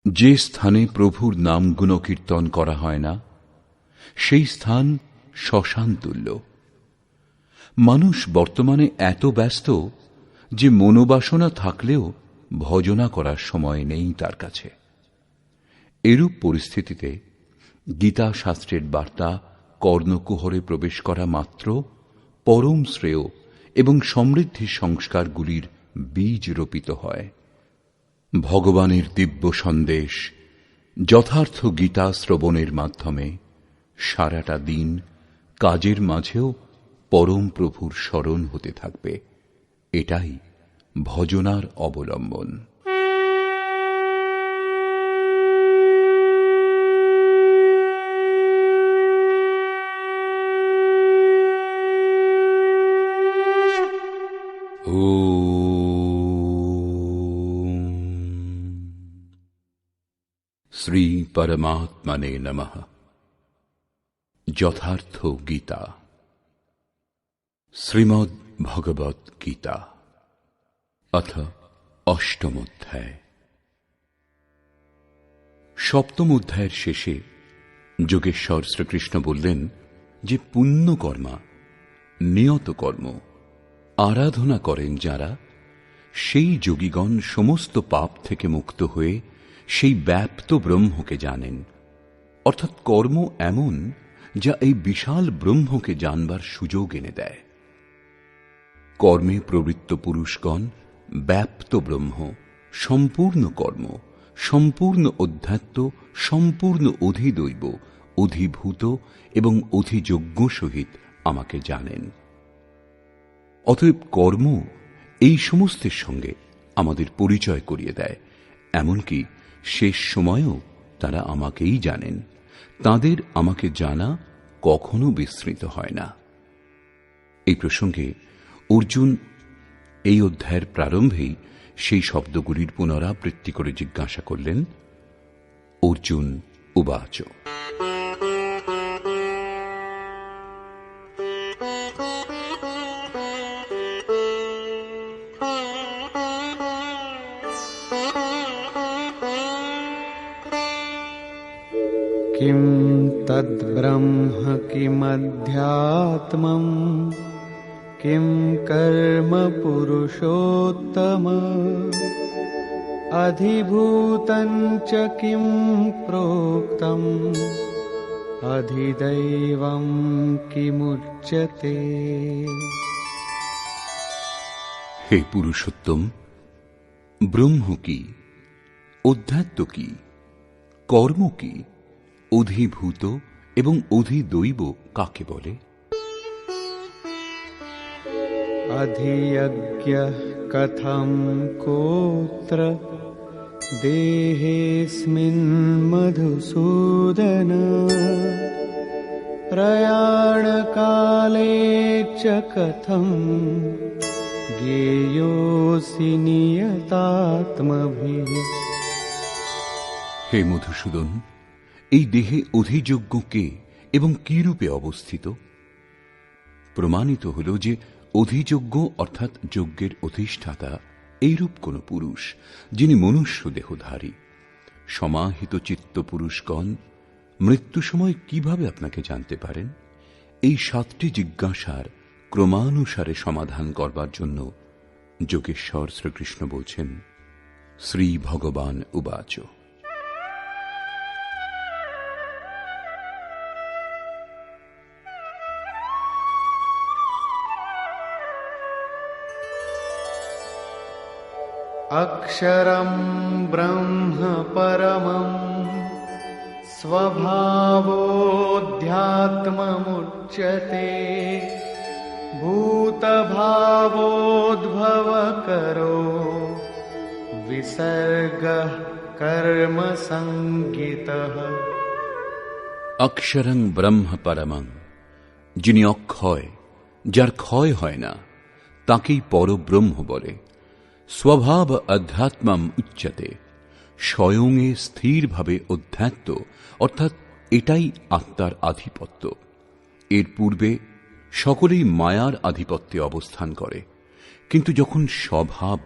যে স্থানে প্রভুর নাম গুণকীর্তন করা হয় না, সেই স্থান শ্মশান তুল্য। মানুষ বর্তমানে এত ব্যস্ত যে মনোবাসনা থাকলেও ভজনা করার সময় নেই তার কাছে। এরূপ পরিস্থিতিতে গীতা শাস্ত্রের বার্তা কর্ণকুহরে প্রবেশ করা মাত্র পরম শ্রেয় এবং সমৃদ্ধি সংস্কারগুলির বীজ রোপিত হয়। ভগবানের দিব্য সন্দেশ যথার্থ গীতা শ্রবণের মাধ্যমে সারাটা দিন কাজের মাঝেও পরম প্রভুর স্মরণ হতে থাকবে। এটাই ভজনার অবলম্বন। শ্রী পরমাত্মনে নমঃ। যথার্থ গীতা। শ্রীমদ্ ভগবৎ গীতা অথ অষ্টম অধ্যায়। সপ্তম অধ্যায়ের শেষে যোগেশ্বর শ্রীকৃষ্ণ বললেন যে পুণ্যকর্মা, নিয়ত কর্ম আরাধনা করেন যারা, সেই যোগীগণ সমস্ত পাপ থেকে মুক্ত হয়ে সেই ব্যাপ্ত ব্রহ্মকে জানেন। অর্থাৎ কর্ম এমন যা এই বিশাল ব্রহ্মকে জানবার সুযোগ এনে দেয়। কর্মে প্রবৃত্ত পুরুষগণ ব্যাপ্ত ব্রহ্ম, সম্পূর্ণ কর্ম, সম্পূর্ণ অধ্যাত্ম, সম্পূর্ণ অধিদৈব, অধিভূত এবং অধিযজ্ঞ সহিত আমাকে জানেন। অতএব কর্ম এই সমস্তের সঙ্গে আমাদের পরিচয় করিয়ে দেয়। এমনকি শেষ সময়েও তারা আমাকেই জানেন। তাদের আমাকে জানা কখনো বিস্মৃত হয় না। এই প্রসঙ্গে অর্জুন এই অধ্যায়ের প্রারম্ভেই সেই শব্দগুলির পুনরাবৃত্তি করে জিজ্ঞাসা করলেন। অর্জুন উবাচ কিম তদ্ব্রহ্ম কিমধ্যাত্মম কিম কর্ম পুরুষোত্তম অধিভূতং চ কিম প্రోক্তম অধিদৈবং কিমুচ্যতে। হে পুরুষোত্তম, ব্রহ্ম কি, অধ্যাত্ম কি, কর্ম কি, অধিভূত এবং অধিদৈব কাকে বলে? অধিয়জ্ঞঃ কথম কোত্র দেহেস্মিন মধুসূদন প্রয়াণ কালে চ কথম জ্ঞেয়োऽসি নিয়তাত্মভিঃ। হে মধুসূদন, এই দেহে অধিযজ্ঞ কে এবং কি রূপে অবস্থিত? প্রমাণিত হল যে অধিযজ্ঞ অর্থাৎ যজ্ঞের অধিষ্ঠাতা এইরূপ কোন পুরুষ যিনি মনুষ্য দেহধারী। সমাহিত চিত্ত পুরুষগণ মৃত্যু সময় কিভাবে আপনাকে জানতে পারেন? এই 7টি জিজ্ঞাসার ক্রমানুসারে সমাধান করবার জন্য যোগেশ্বর শ্রীকৃষ্ণ বলছেন। শ্রী ভগবান উবাচ অক্ষরম ব্রহ্ম পরমং স্বভাবোধ্যাত্মমুচ্যতে ভূতভাবোদ্ভবকরো বিসর্গঃ কর্ম সংগীতঃ। অক্ষরং ব্রহ্ম পরমং, যিনি অক্ষয়, যার ক্ষয় হয় না, তাকেই পরব্রহ্ম বলে। স্বভাব অধ্যাত্মম উচ্যতে, স্বয়ংয়ে স্থিরভাবে অধ্যাত্ম, অর্থাৎ এটাই আত্মার আধিপত্য। এর পূর্বে সকলেই মায়ার আধিপত্যে অবস্থান করে, কিন্তু যখন স্বভাব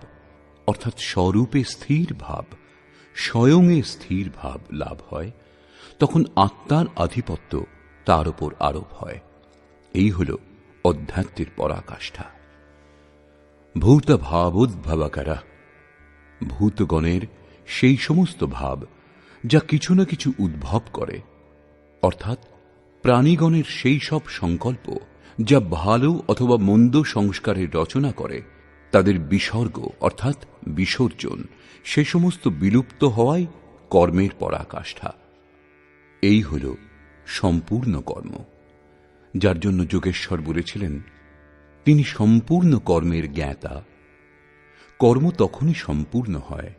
অর্থাৎ স্বরূপে স্থির ভাব স্বয়ংে স্থির ভাব লাভ হয়, তখন আত্মার আধিপত্য তার উপর আরোপ হয়। এই হল অধ্যাত্মের পরাকাষ্ঠা। ভূত ভাবোদ্ভবকারা, ভূতগণের সেই সমস্ত ভাব যা কিছু না কিছু উদ্ভব করে, অর্থাৎ প্রাণীগণের সেই সব সংকল্প যা ভালো অথবা মন্দ সংস্কারের রচনা করে, তাদের বিসর্গ অর্থাৎ বিসর্জন, সে সমস্ত বিলুপ্ত হওয়াই কর্মের পরাকাষ্ঠা। এই হল সম্পূর্ণ কর্ম, যার জন্য যোগেশ্বর বলেছিলেন তিনি সম্পূর্ণ কর্মের জ্ঞাতা। কর্ম তখনই সম্পূর্ণ হয়,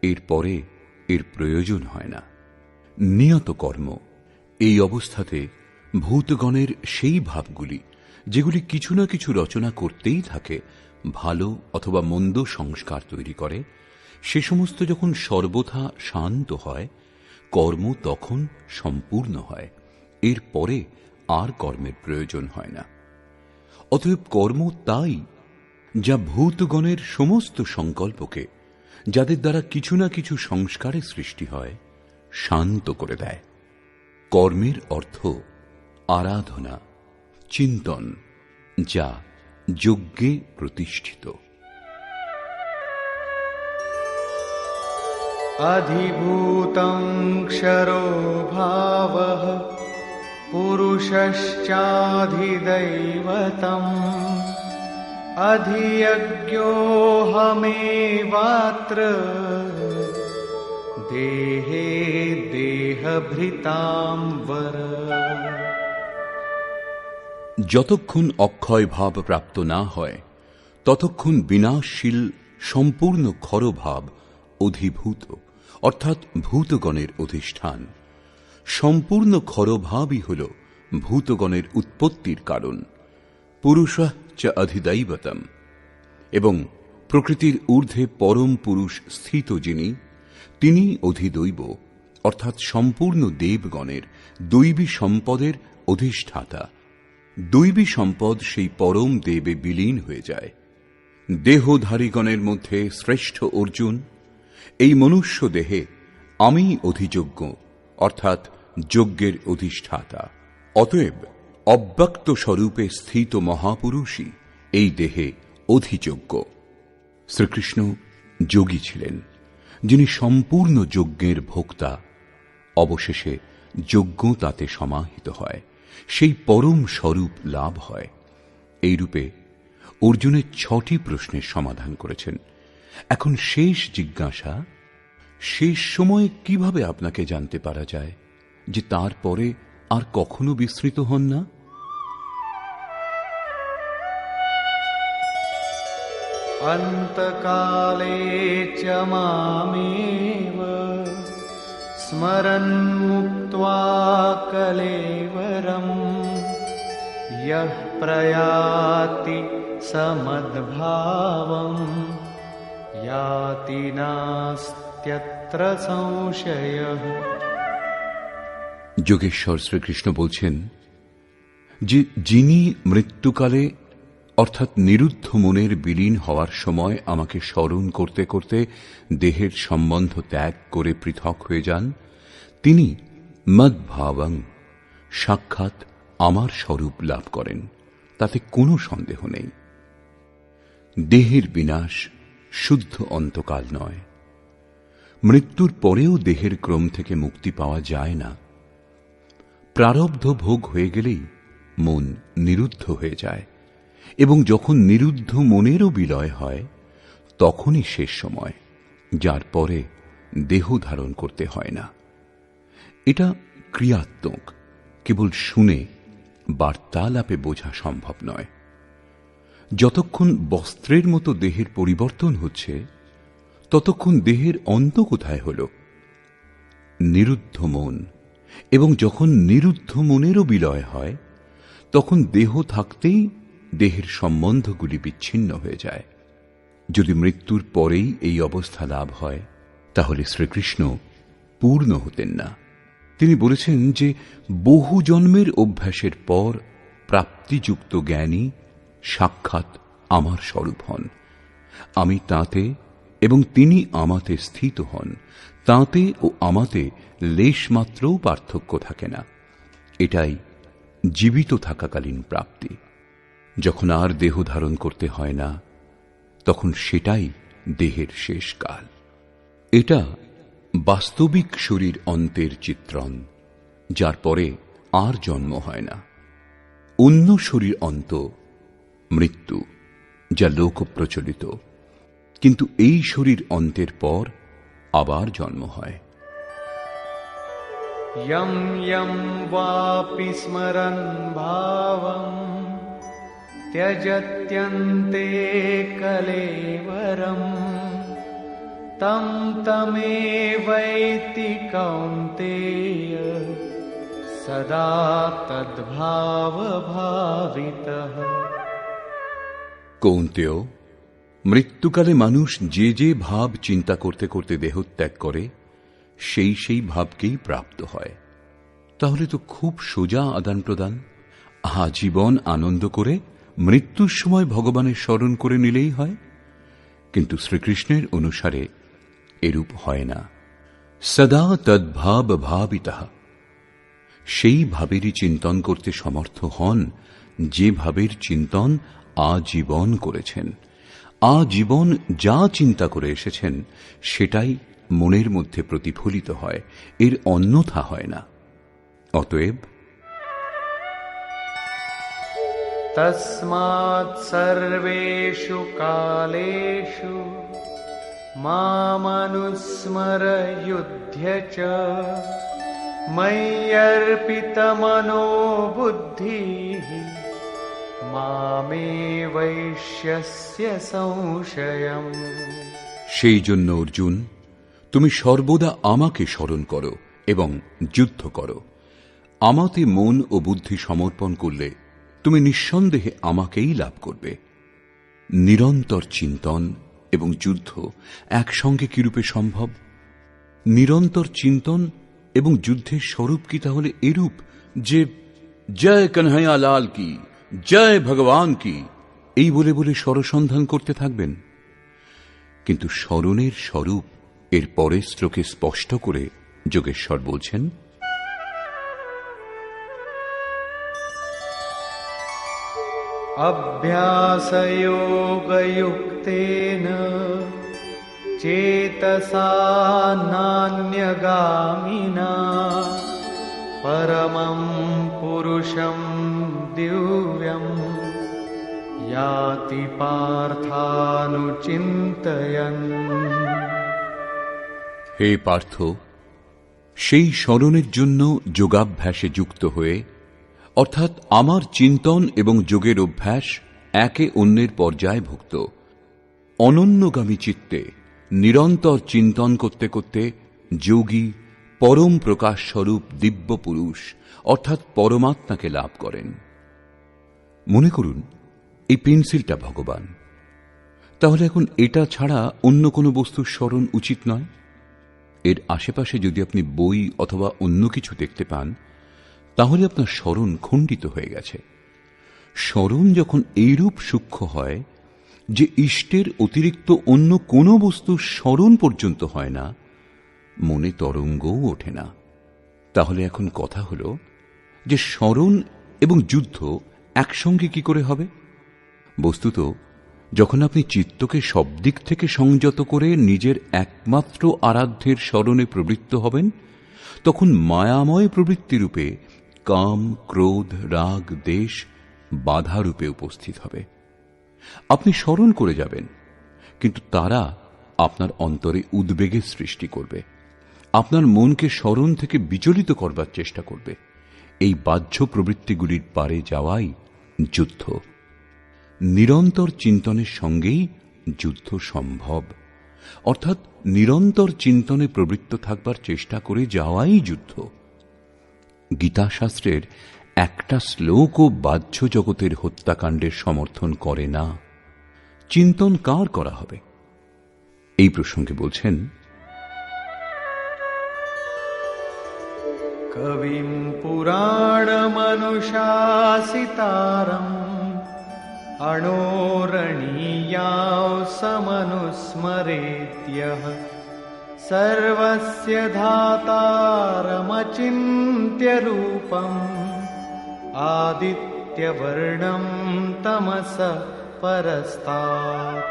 এরপরে এর প্রয়োজন হয় না। নিয়ত কর্ম, এই অবস্থাতে ভূতগণের সেই ভাবগুলি যেগুলি কিছু না কিছু রচনা করতেই থাকে, ভালো অথবা মন্দ সংস্কার তৈরি করে, সে সমস্ত যখন সর্বথা শান্ত হয়, কর্ম তখন সম্পূর্ণ হয়, এরপরে আর কর্মের প্রয়োজন হয় না। অতএব কর্ম তাই যা ভূতগণের সমস্ত সংকল্পকে, যাদের দ্বারা কিছু না কিছু সংস্কারের সৃষ্টি হয়, শান্ত করে দেয়। কর্মের অর্থ আরাধনা, চিন্তন, যা যজ্ঞে প্রতিষ্ঠিত। अधिभूतं क्षरो भावः पुरुषश्चाधिदैवतम् अधियज्ञोऽहमेवात्र देहे देहभृतां वर। যতক্ষণ অক্ষয় ভাব প্রাপ্ত না হয়, ততক্ষণ বিনাশশীল সম্পূর্ণ ক্ষরভাব অধিভূত, অর্থাৎ ভূতগণের অধিষ্ঠান। সম্পূর্ণ ক্ষরভাবই হল ভূতগণের উৎপত্তির কারণ। পুরুষঃ চ অধিদৈবতম, এবং প্রকৃতির ঊর্ধ্বে পরম পুরুষ স্থিত যিনি, তিনি অধিদৈব, অর্থাৎ সম্পূর্ণ দেবগণের দৈবী সম্পদের অধিষ্ঠাতা। দৈবী সম্পদ সেই পরম দেবে বিলীন হয়ে যায়। দেহধারীগণের মধ্যে শ্রেষ্ঠ অর্জুন, এই মনুষ্য দেহে আমি অধিযজ্ঞ, অর্থাৎ যজ্ঞের অধিষ্ঠাতা। অতএব অব্যক্ত স্বরূপে স্থিত মহাপুরুষই এই দেহে অধিযজ্ঞ। শ্রীকৃষ্ণ যোগী ছিলেন, যিনি সম্পূর্ণ যজ্ঞের ভোক্তা। অবশেষে যজ্ঞ তাতে সমাহিত হয়, সেই পরম স্বরূপ লাভ হয়। এইরূপে অর্জুনের 6টি প্রশ্নের সমাধান করেছেন। এখন শেষ জিজ্ঞাসা, শেষ সময়ে কিভাবে আপনাকে জানতে পারা যায় যে তারপরে আর কখনো বিস্মৃত হন না? অন্তকালে চ মামেব স্মরन् মুক্ত্বা কলেবরম यः प्रयाति समद्भावं याति नास्त्यत्र संशयः। যোগেশ্বর শ্রীকৃষ্ণ বলছেন যে যিনি মৃত্যুকালে অর্থাৎ নিরুদ্ধ মনের বিলীন হওয়ার সময় আমাকে স্মরণ করতে করতে দেহের সম্বন্ধ ত্যাগ করে পৃথক হয়ে যান, তিনি মদ্ভাবং সাক্ষাৎ আমার স্বরূপ লাভ করেন, তাতে কোনো সন্দেহ নেই। দেহের বিনাশ শুদ্ধ অন্তকাল নয়। মৃত্যুর পরেও দেহের ক্রম থেকে মুক্তি পাওয়া যায় না। প্রারব্ধ ভোগ হয়ে গেলেই মন নিরুদ্ধ হয়ে যায়, এবং যখন নিরুদ্ধ মনেরও বিলয় হয়, তখনই শেষ সময়, যার পরে দেহ ধারণ করতে হয় না। এটা ক্রিয়াত্মক, কেবল শুনে বার্তালাপে বোঝা সম্ভব নয়। যতক্ষণ বস্ত্রের মতো দেহের পরিবর্তন হচ্ছে, ততক্ষণ দেহের অন্ত কোথায় হল? নিরুদ্ধ মন। এবং যখন নিরুদ্ধ মনেরও বিলয় হয়, তখন দেহ থাকতেই দেহের সম্বন্ধগুলি বিচ্ছিন্ন হয়ে যায়। যদি মৃত্যুর পরেই এই অবস্থা লাভ হয়, তাহলে শ্রীকৃষ্ণ পূর্ণ হতেন না। তিনি বলেছেন যে বহু জন্মের অভ্যাসের পর প্রাপ্তিযুক্ত জ্ঞানী সাক্ষাৎ আমার স্বরূপ হন। আমি তাঁতে এবং তিনি আমাতে স্থিত হন, তাঁতে ও আমাতে লেশমাত্রও পার্থক্য থাকে না। এটাই জীবিত থাকাকালীন প্রাপ্তি। যখন আর দেহ ধারণ করতে হয় না, তখন সেটাই দেহের শেষ কাল। এটা বাস্তবিক শরীর অন্তের চিত্রণ, যার পরে আর জন্ম হয় না। অন্য শরীর অন্ত মৃত্যু, যা লোক প্রচলিত, কিন্তু এই শরীর অন্তের পর আবার জন্ম হয়। यं यं वापि स्मरन् भावं त्यजत्यन्ते कलेवरं तं तमेवैति कौन्तेय सदा तद्भावभावितः। কৌন্তেয়, মৃত্যুকালে মানুষ যে যে ভাব চিন্তা করতে করতে দেহত্যাগ করে, সেই সেই ভাবকেই প্রাপ্ত হয়। তাহলে তো খুব সোজা আদান প্রদান। আজীবন আনন্দ করে মৃত্যুর সময় ভগবানের স্মরণ করে নিলেই হয়। কিন্তু শ্রীকৃষ্ণের অনুসারে এরূপ হয় না। সদা তদ্ভাব ভাবিতঃ, সেই ভাবেরই চিন্তন করতে সমর্থ হন যে ভাবের চিন্তন আজীবন করেছেন। আজীবন যা চিন্তা করে এসেছেন সেটাই মনের মধ্যে প্রতিফলিত হয়, এর অন্যথা হয় না। অতএব তস্মাৎ সর্বেষু কালেষু মামনুস্মর যুধ্যা চ ময়্যর্পিতমনো বুদ্ধিঃ মামেবৈষ্যস্য সংশয়ম। সেই জন্য অর্জুন, তুমি সর্বদা আমাকে স্মরণ করো এবং যুদ্ধ করো। আমাতে মন ও বুদ্ধি সমর্পণ করলে তুমি নিঃসন্দেহে আমাকেই লাভ করবে। নিরন্তর চিন্তন এবং যুদ্ধ একসঙ্গে কিরূপে সম্ভব? নিরন্তর চিন্তন এবং যুদ্ধের স্বরূপ কি তাহলে এরূপ যে জয় কনহাইয়া লাল কি, জয় ভগবান কি, এই বলে বলে স্বরসন্ধান করতে থাকবেন? কিন্তু স্মরণের স্বরূপ এর পরের শ্লোকে স্পষ্ট করে যোগেশ্বর বলছেন, অভ্যাসযোগযুক্তেন চেতসা নান্যগামিনা পরমং পুরুষং দিব্যং याति पार्थानुचिन्तयन्। হে পার্থ, সেই স্মরণের জন্য যোগাভ্যাসে যুক্ত হয়ে, অর্থাৎ আমার চিন্তন এবং যোগের অভ্যাস একে অন্যের পর্যায়ভুক্ত, অনন্যগামী চিত্তে নিরন্তর চিন্তন করতে করতে যোগী পরম প্রকাশ স্বরূপ দিব্য পুরুষ অর্থাৎ পরমাত্মাকে লাভ করেন। মনে করুন এই পেন্সিলটা ভগবান, তাহলে এখন এটা ছাড়া অন্য কোনো বস্তুর স্মরণ উচিত নয়। এর আশেপাশে যদি আপনি বই অথবা অন্য কিছু দেখতে পান, তাহলে আপনার স্মরণ খণ্ডিত হয়ে গেছে। স্মরণ যখন এইরূপ সূক্ষ্ম হয় যে ইষ্টের অতিরিক্ত অন্য কোনো বস্তুর স্মরণ পর্যন্ত হয় না, মনে তরঙ্গও ওঠে না। তাহলে এখন কথা হলো যে স্মরণ এবং যুদ্ধ একসঙ্গে কি করে হবে? বস্তুত যখন আপনি চিত্তকে সব দিক থেকে সংযত করে নিজের একমাত্র আরাধ্যের স্মরণে প্রবৃত্ত হবেন, তখন মায়াময় প্রবৃত্তিরূপে কাম, ক্রোধ, রাগ, দ্বেষ বাধারূপে উপস্থিত হবে। আপনি স্মরণ করে যাবেন, কিন্তু তারা আপনার অন্তরে উদ্বেগের সৃষ্টি করবে, আপনার মনকে স্মরণ থেকে বিচলিত করবার চেষ্টা করবে। এই বাহ্য প্রবৃত্তিগুলির পারে যাওয়াই যুদ্ধ। নিরন্তর চিন্তনের সঙ্গেই যুদ্ধ সম্ভব, অর্থাৎ নিরন্তর চিন্তনে প্রবৃত্ত থাকবার চেষ্টা করে যাওয়াই যুদ্ধ। গীতাশাস্ত্রের একটা শ্লোকও বাহ্য জগতের হত্যাকাণ্ডের সমর্থন করে না। চিন্তন কার করা হবে? এই প্রসঙ্গে বলছেন, কবিম পুরাণমনুশাসিতারম অণোরণীয়াও সমনুস্মরেত্যঃ सर्वस्य धातारमचिन्त्य रूपम् आदित्यवर्णं तमसः परस्तात्।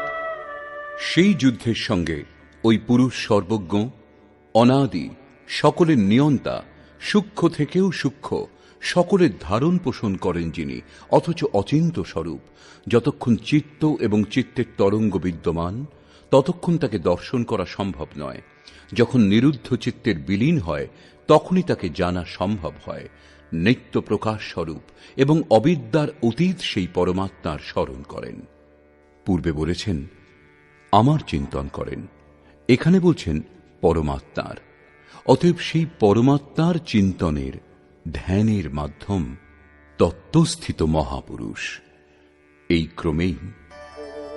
সেই যুদ্ধের সঙ্গে ওই পুরুষ সর্বজ্ঞ, অনাদি, সকলের নিয়ন্তা, সূক্ষ্ম থেকেও সূক্ষ্ম, সকলের ধারণ পোষণ করেন যিনি, অথচ অচিন্ত স্বরূপ। যতক্ষণ চিত্ত এবং চিত্তের তরঙ্গ বিদ্যমান, ততক্ষণ তাকে দর্শন করা সম্ভব নয়। যখন নিরুদ্ধ চিত্তের বিলীন হয়, তখনই তাকে জানা সম্ভব হয়। নিত্য প্রকাশ স্বরূপ এবং অবিদ্যার অতীত সেই পরমাত্মার স্মরণ করেন। পূর্বে বলেছেন আমার চিন্তন করেন, এখানে বলছেন পরমাত্মার। অতএব সেই পরমাত্মার চিন্তনের, ধ্যানের মাধ্যম তত্ত্বস্থিত মহাপুরুষ। এই ক্রমেই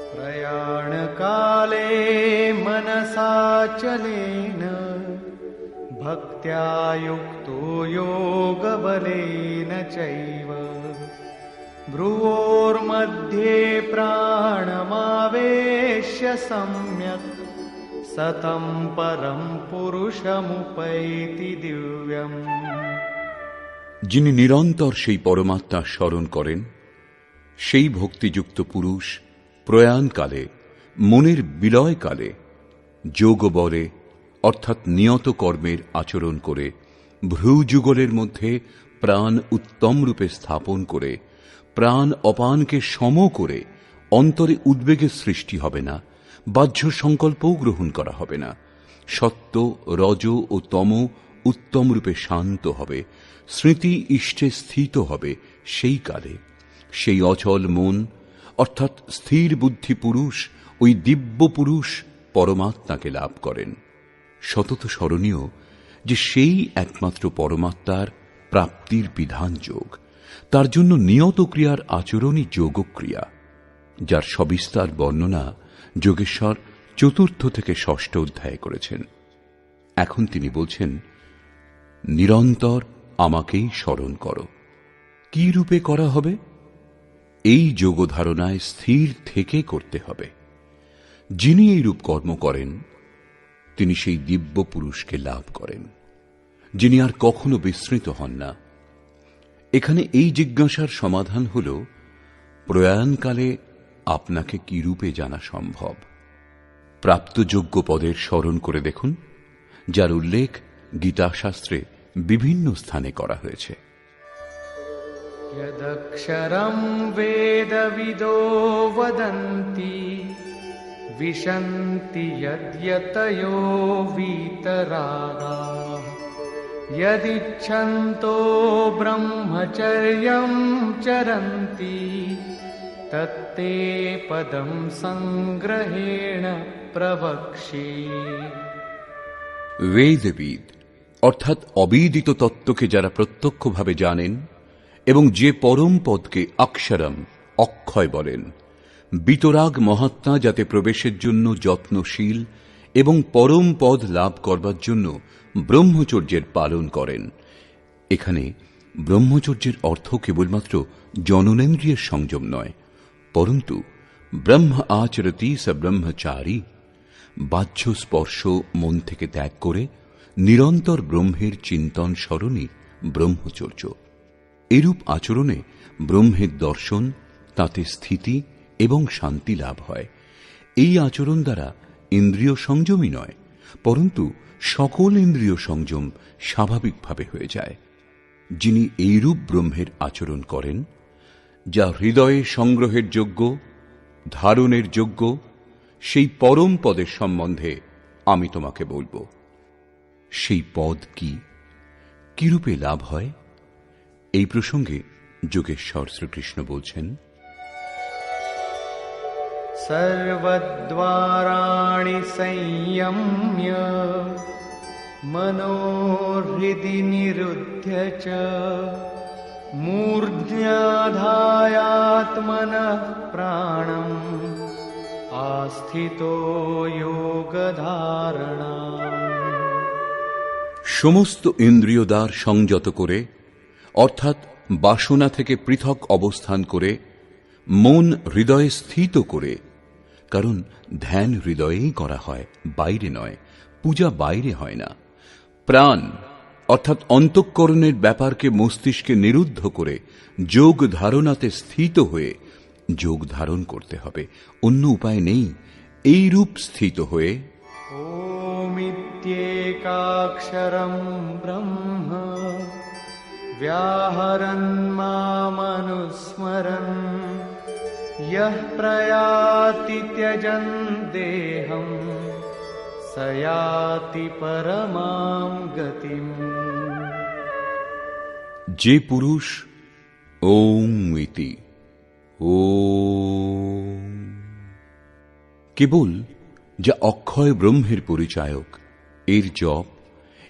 प्रयाणकाले मनसाचलेन भक्त्या युक्तो योगबलेन चैव भ्रुवोर्मध्ये प्राणमावेश्य सम्यक् सतं परं पुरुषमुपैति दिव्यम्। যিনি নিরন্তর সেই পরমাত্মার স্মরণ করেন, সেই ভক্তিযুক্ত পুরুষ প্রয়াণকালে, মনের বিলয়কালে, যোগবলে অর্থাৎ নিয়ত কর্মের আচরণ করে, ভ্রুযুগলের মধ্যে প্রাণ উত্তম রূপে স্থাপন করে, প্রাণ অপানকে সম করে অন্তরে উদ্বেগের সৃষ্টি হবে না, বাহ্য সংকল্পও গ্রহণ করা হবে না। সত্য, রজ ও তম উত্তম রূপে শান্ত হবে, স্মৃতি ইষ্টে স্থিত হবে। সেই কালে সেই অচল মন অর্থাৎ স্থির বুদ্ধি পুরুষ, ওই দিব্য পুরুষ পরমাত্মাকে লাভ করেন। সতত স্মরণীয় যে সেই একমাত্র পরমাত্মার প্রাপ্তির বিধান যোগ। তার জন্য নিয়ত ক্রিয়ার আচরণই যোগক্রিয়া, যার সবিস্তার বর্ণনা যোগেশ্বর ৪র্থ থেকে ৬ষ্ঠ অধ্যায়ে করেছেন। এখন তিনি বলছেন, নিরন্তর আমাকেই স্মরণ করো। কি রূপে করা হবে? এই যোগধারণায় স্থির থেকে করতে হবে। যিনি এই রূপ কর্ম করেন, তিনি সেই দিব্য পুরুষকে লাভ করেন, যিনি আর কখনো বিস্মৃত হন না। এখানে এই জিজ্ঞাসার সমাধান হল, প্রয়াণকালে আপনাকে কি রূপে জানা সম্ভব? প্রাপ্তযোগ্য পদের স্মরণ করে দেখুন, যার উল্লেখ গীতাশাস্ত্রে বিভিন্ন স্থানে করা হয়েছে। यदक्षरं वेदविदो वदन्ति विशन्ति यद्यतयो वीतरागाः यदिच्छन्तो ब्रह्मचर्यं चरन्ति तत्ते पदं संग्रहेण प्रवक्ष्ये। বেদবিদ অর্থাৎ অবিদিত তত্ত্বকে যারা প্রত্যক্ষভাবে জানেন এবং যে পরম পদকে অক্ষরম অক্ষয় বলেন, বিতরাগ মহাত্মা যাতে প্রবেশের জন্য যত্নশীল এবং পরম পদ লাভ করবার জন্য ব্রহ্মচর্যের পালন করেন। এখানে ব্রহ্মচর্যের অর্থ কেবলমাত্র জননেন্দ্রিয়ের সংযম নয়, পরন্তু ব্রহ্ম আচরতি স ব্রহ্মচারী, বাহ্য স্পর্শ মন থেকে ত্যাগ করে নিরন্তর ব্রহ্মের চিন্তন স্মরণই ব্রহ্মচর্য। এরূপ আচরণে ব্রহ্মের দর্শন, তাতে স্থিতি এবং শান্তি লাভ হয়। এই আচরণ দ্বারা ইন্দ্রিয় সংযমই নয়, পরন্তু সকল ইন্দ্রিয় সংযম স্বাভাবিকভাবে হয়ে যায়। যিনি এইরূপ ব্রহ্মের আচরণ করেন, যা হৃদয়ে সংগ্রহের যোগ্য, ধারণের যোগ্য, সেই পরম পদের সম্বন্ধে আমি তোমাকে বলবো। সেই পদ কি, কিরূপে লাভ হয়? এই প্রসঙ্গে যোগেশ্বর শ্রীকৃষ্ণ বলছেন, सर्वद्वाराणि संयम्य मनोहृदि निरुध्य च मूर्ध्याधायात्मनः प्राणम् आस्थितो योगधारणा। সমস্ত ইন্দ্রিয় দ্বার সংযত করে অর্থাৎ বাসনা থেকে পৃথক অবস্থান করে মন হৃদয়ে স্থিত করে, কারণ ধ্যান হৃদয়েই করা হয়, বাইরে নয়, পূজা বাইরে হয় না। প্রাণ অর্থাৎ অন্তঃকরণের ব্যাপারকে মস্তিষ্কে নিরুদ্ধ করে যোগ ধারণাতে স্থিত হয়ে যোগ ধারণ করতে হবে, অন্য উপায় নেই। এই রূপ স্থিত হয়ে ওমিত্যেকাক্ষরম ব্রহ্ম व्याहरन् मामनुस्मरन् यः प्रयाति त्यजन् देहं स याति परमां गतिम्। যে পুরুষ ওম ইতি ওম কেবল যা অক্ষয় ব্রহ্মের পরিচায়ক, এর জপ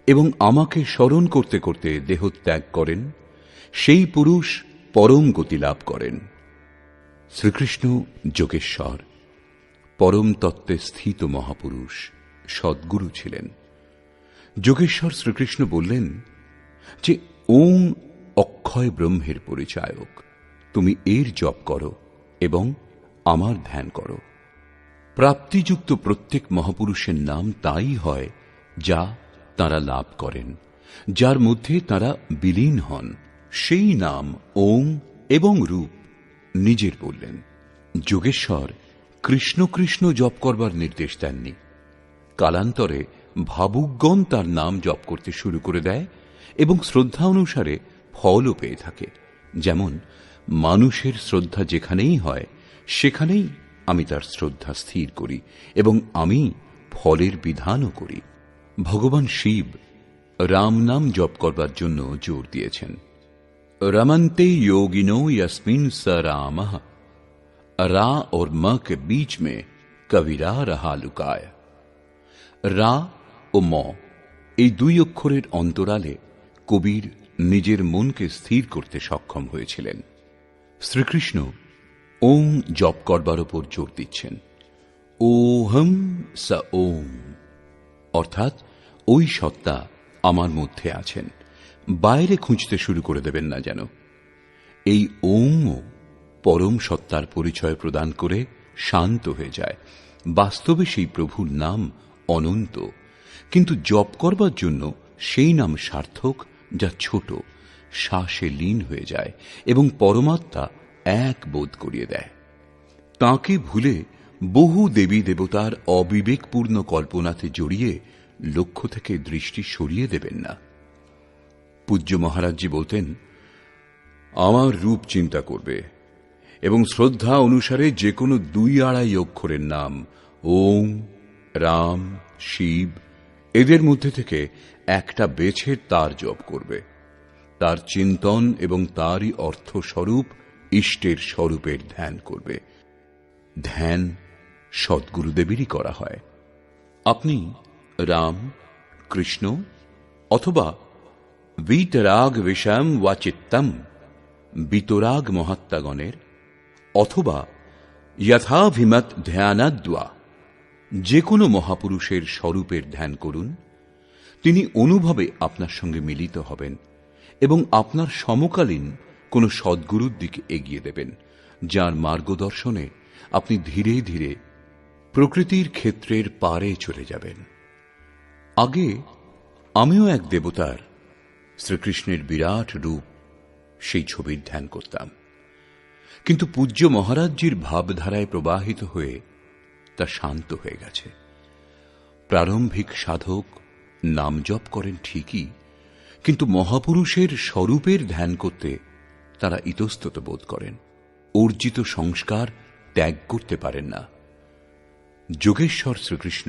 এবং আমাকে স্মরণ করতে করতে দেহ ত্যাগ করেন, সেই পুরুষ পরম গতি লাভ করেন। শ্রীকৃষ্ণ যোগেশ্বর পরম তত্ত্বে স্থিত মহাপুরুষ, সদ্গুরু ছিলেন। যোগেশ্বর শ্রীকৃষ্ণ বললেন যে ওম অক্ষয় ব্রহ্মের পরিচায়ক, তুমি এর জপ করো এবং আমার ধ্যান করো। প্রাপ্তিযুক্ত প্রত্যেক মহাপুরুষের নাম তাই হয় যা তাঁরা লাভ করেন, যার মধ্যে তাঁরা বিলীন হন। সেই নাম ওম এবং রূপ নিজের বললেন। যোগেশ্বর কৃষ্ণ কৃষ্ণ জপ করবার নির্দেশ দেননি। কালান্তরে ভাবুকগণ তার নাম জপ করতে শুরু করে দেয় এবং শ্রদ্ধা অনুসারে ফলও পেয়ে থাকে। যেমন মানুষের শ্রদ্ধা যেখানেই হয় সেখানেই আমি তার শ্রদ্ধা স্থির করি এবং আমি ফলের বিধানও করি। ভগবান শিব রাম নাম জপ করবার জন্য জোর দিয়েছেন। रमन्ते योगिनो यस्मिन् स रामः रा और म के बीच में कबीरा रहा लुकाय। রা ও ম এই দুই অক্ষরের অন্তরালে কবির নিজের মনকে স্থির করতে সক্ষম হয়েছিলেন। শ্রীকৃষ্ণ ওম জপ করবার উপর জোর দিচ্ছেন। ওহম স ওম অর্থাৎ ওই সত্তা আমার মধ্যে আছেন, বাইরে খুঁজতে শুরু করে দেবেন না যেন। এই ওমও পরম সত্তার পরিচয় প্রদান করে শান্ত হয়ে যায়। বাস্তবে সেই প্রভুর নাম অনন্ত, কিন্তু জপ করবার জন্য সেই নাম সার্থক যা ছোট, শ্বাসে লীন হয়ে যায় এবং পরমাত্মা এক বোধ করিয়ে দেয়। তাঁকে ভুলে বহু দেবী দেবতার অবিবেকপূর্ণ কল্পনাতে জড়িয়ে লক্ষ্য থেকে দৃষ্টি সরিয়ে দেবেন না। পূজ্য মহারাজজি বলতেন, আমার রূপ চিন্তা করবে এবং শ্রদ্ধা অনুসারে যে কোনো 2-2.5 অক্ষরের নাম ওম, রাম, শিব এদের মধ্যে থেকে একটা বেছে তার জপ করবে। তার চিন্তন এবং তারই অর্থস্বরূপ ইষ্টের স্বরূপের ধ্যান করবে। ধ্যান সদ্গুরুদেবেরই করা হয়। আপনি রাম, কৃষ্ণ অথবা वीतराग विषम वा चित्तम বিতরাগ মহাত্মাগণের অথবা যথাভিমত ধ্যানাদ্বা যে কোনো মহাপুরুষের স্বরূপের ধ্যান করুন। তিনি অনুভবে আপনার সঙ্গে মিলিত হবেন এবং আপনার সমকালীন কোনো সদ্গুরুর দিকে এগিয়ে দেবেন, যার মার্গদর্শনে আপনি ধীরে ধীরে প্রকৃতির ক্ষেত্রের পারে চলে যাবেন। আগে আমিও এক দেবতার, শ্রীকৃষ্ণের বিরাট রূপ, সেই ছবির ধ্যান করতাম, কিন্তু পূজ্য মহারাজজির ভাবধারায় প্রবাহিত হয়ে তা শান্ত হয়ে গেছে। প্রারম্ভিক সাধক নাম জপ করেন ঠিকই, কিন্তু মহাপুরুষের স্বরূপের ধ্যান করতে তারা ইতস্তত বোধ করেন, অর্জিত সংস্কার ত্যাগ করতে পারেন না। যোগেশ্বর শ্রীকৃষ্ণ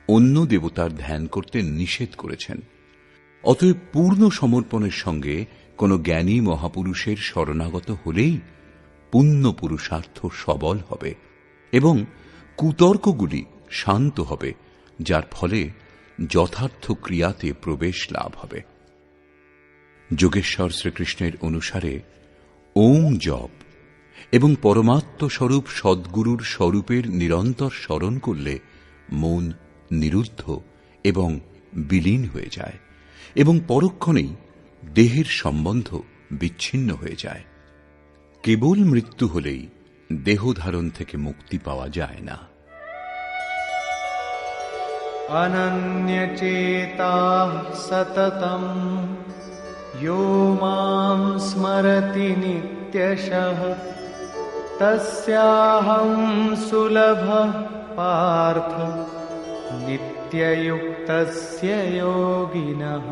অন্য দেবতার ধ্যান করতে নিষেধ করেছেন। অতএব পূর্ণ সমর্পণের সঙ্গে কোন জ্ঞানী মহাপুরুষের শরণাগত হলেই পুণ্য পুরুষার্থ সবল হবে এবং কুতর্কগুলি শান্ত হবে, যার ফলে যথার্থ ক্রিয়াতে প্রবেশ লাভ হবে। যোগেশ্বর শ্রীকৃষ্ণের অনুসারে ওম জপ এবং পরমাত্ম স্বরূপ সদ্গুরুর স্বরূপের নিরন্তর স্মরণ করলে মন নিরুদ্ধ এবং বিলীন হয়ে যায় এবং পরক্ষণেই দেহের সম্বন্ধ বিচ্ছিন্ন হয়ে যায়। কেবল মৃত্যু হলেই দেহধারণ থেকে মুক্তি পাওয়া যায় না। अनन्यचेताः सततं यो मां स्मरति नित्यशः तस्याहं सुलभः पार्थ नित्ययुक्तस्य योगिनः।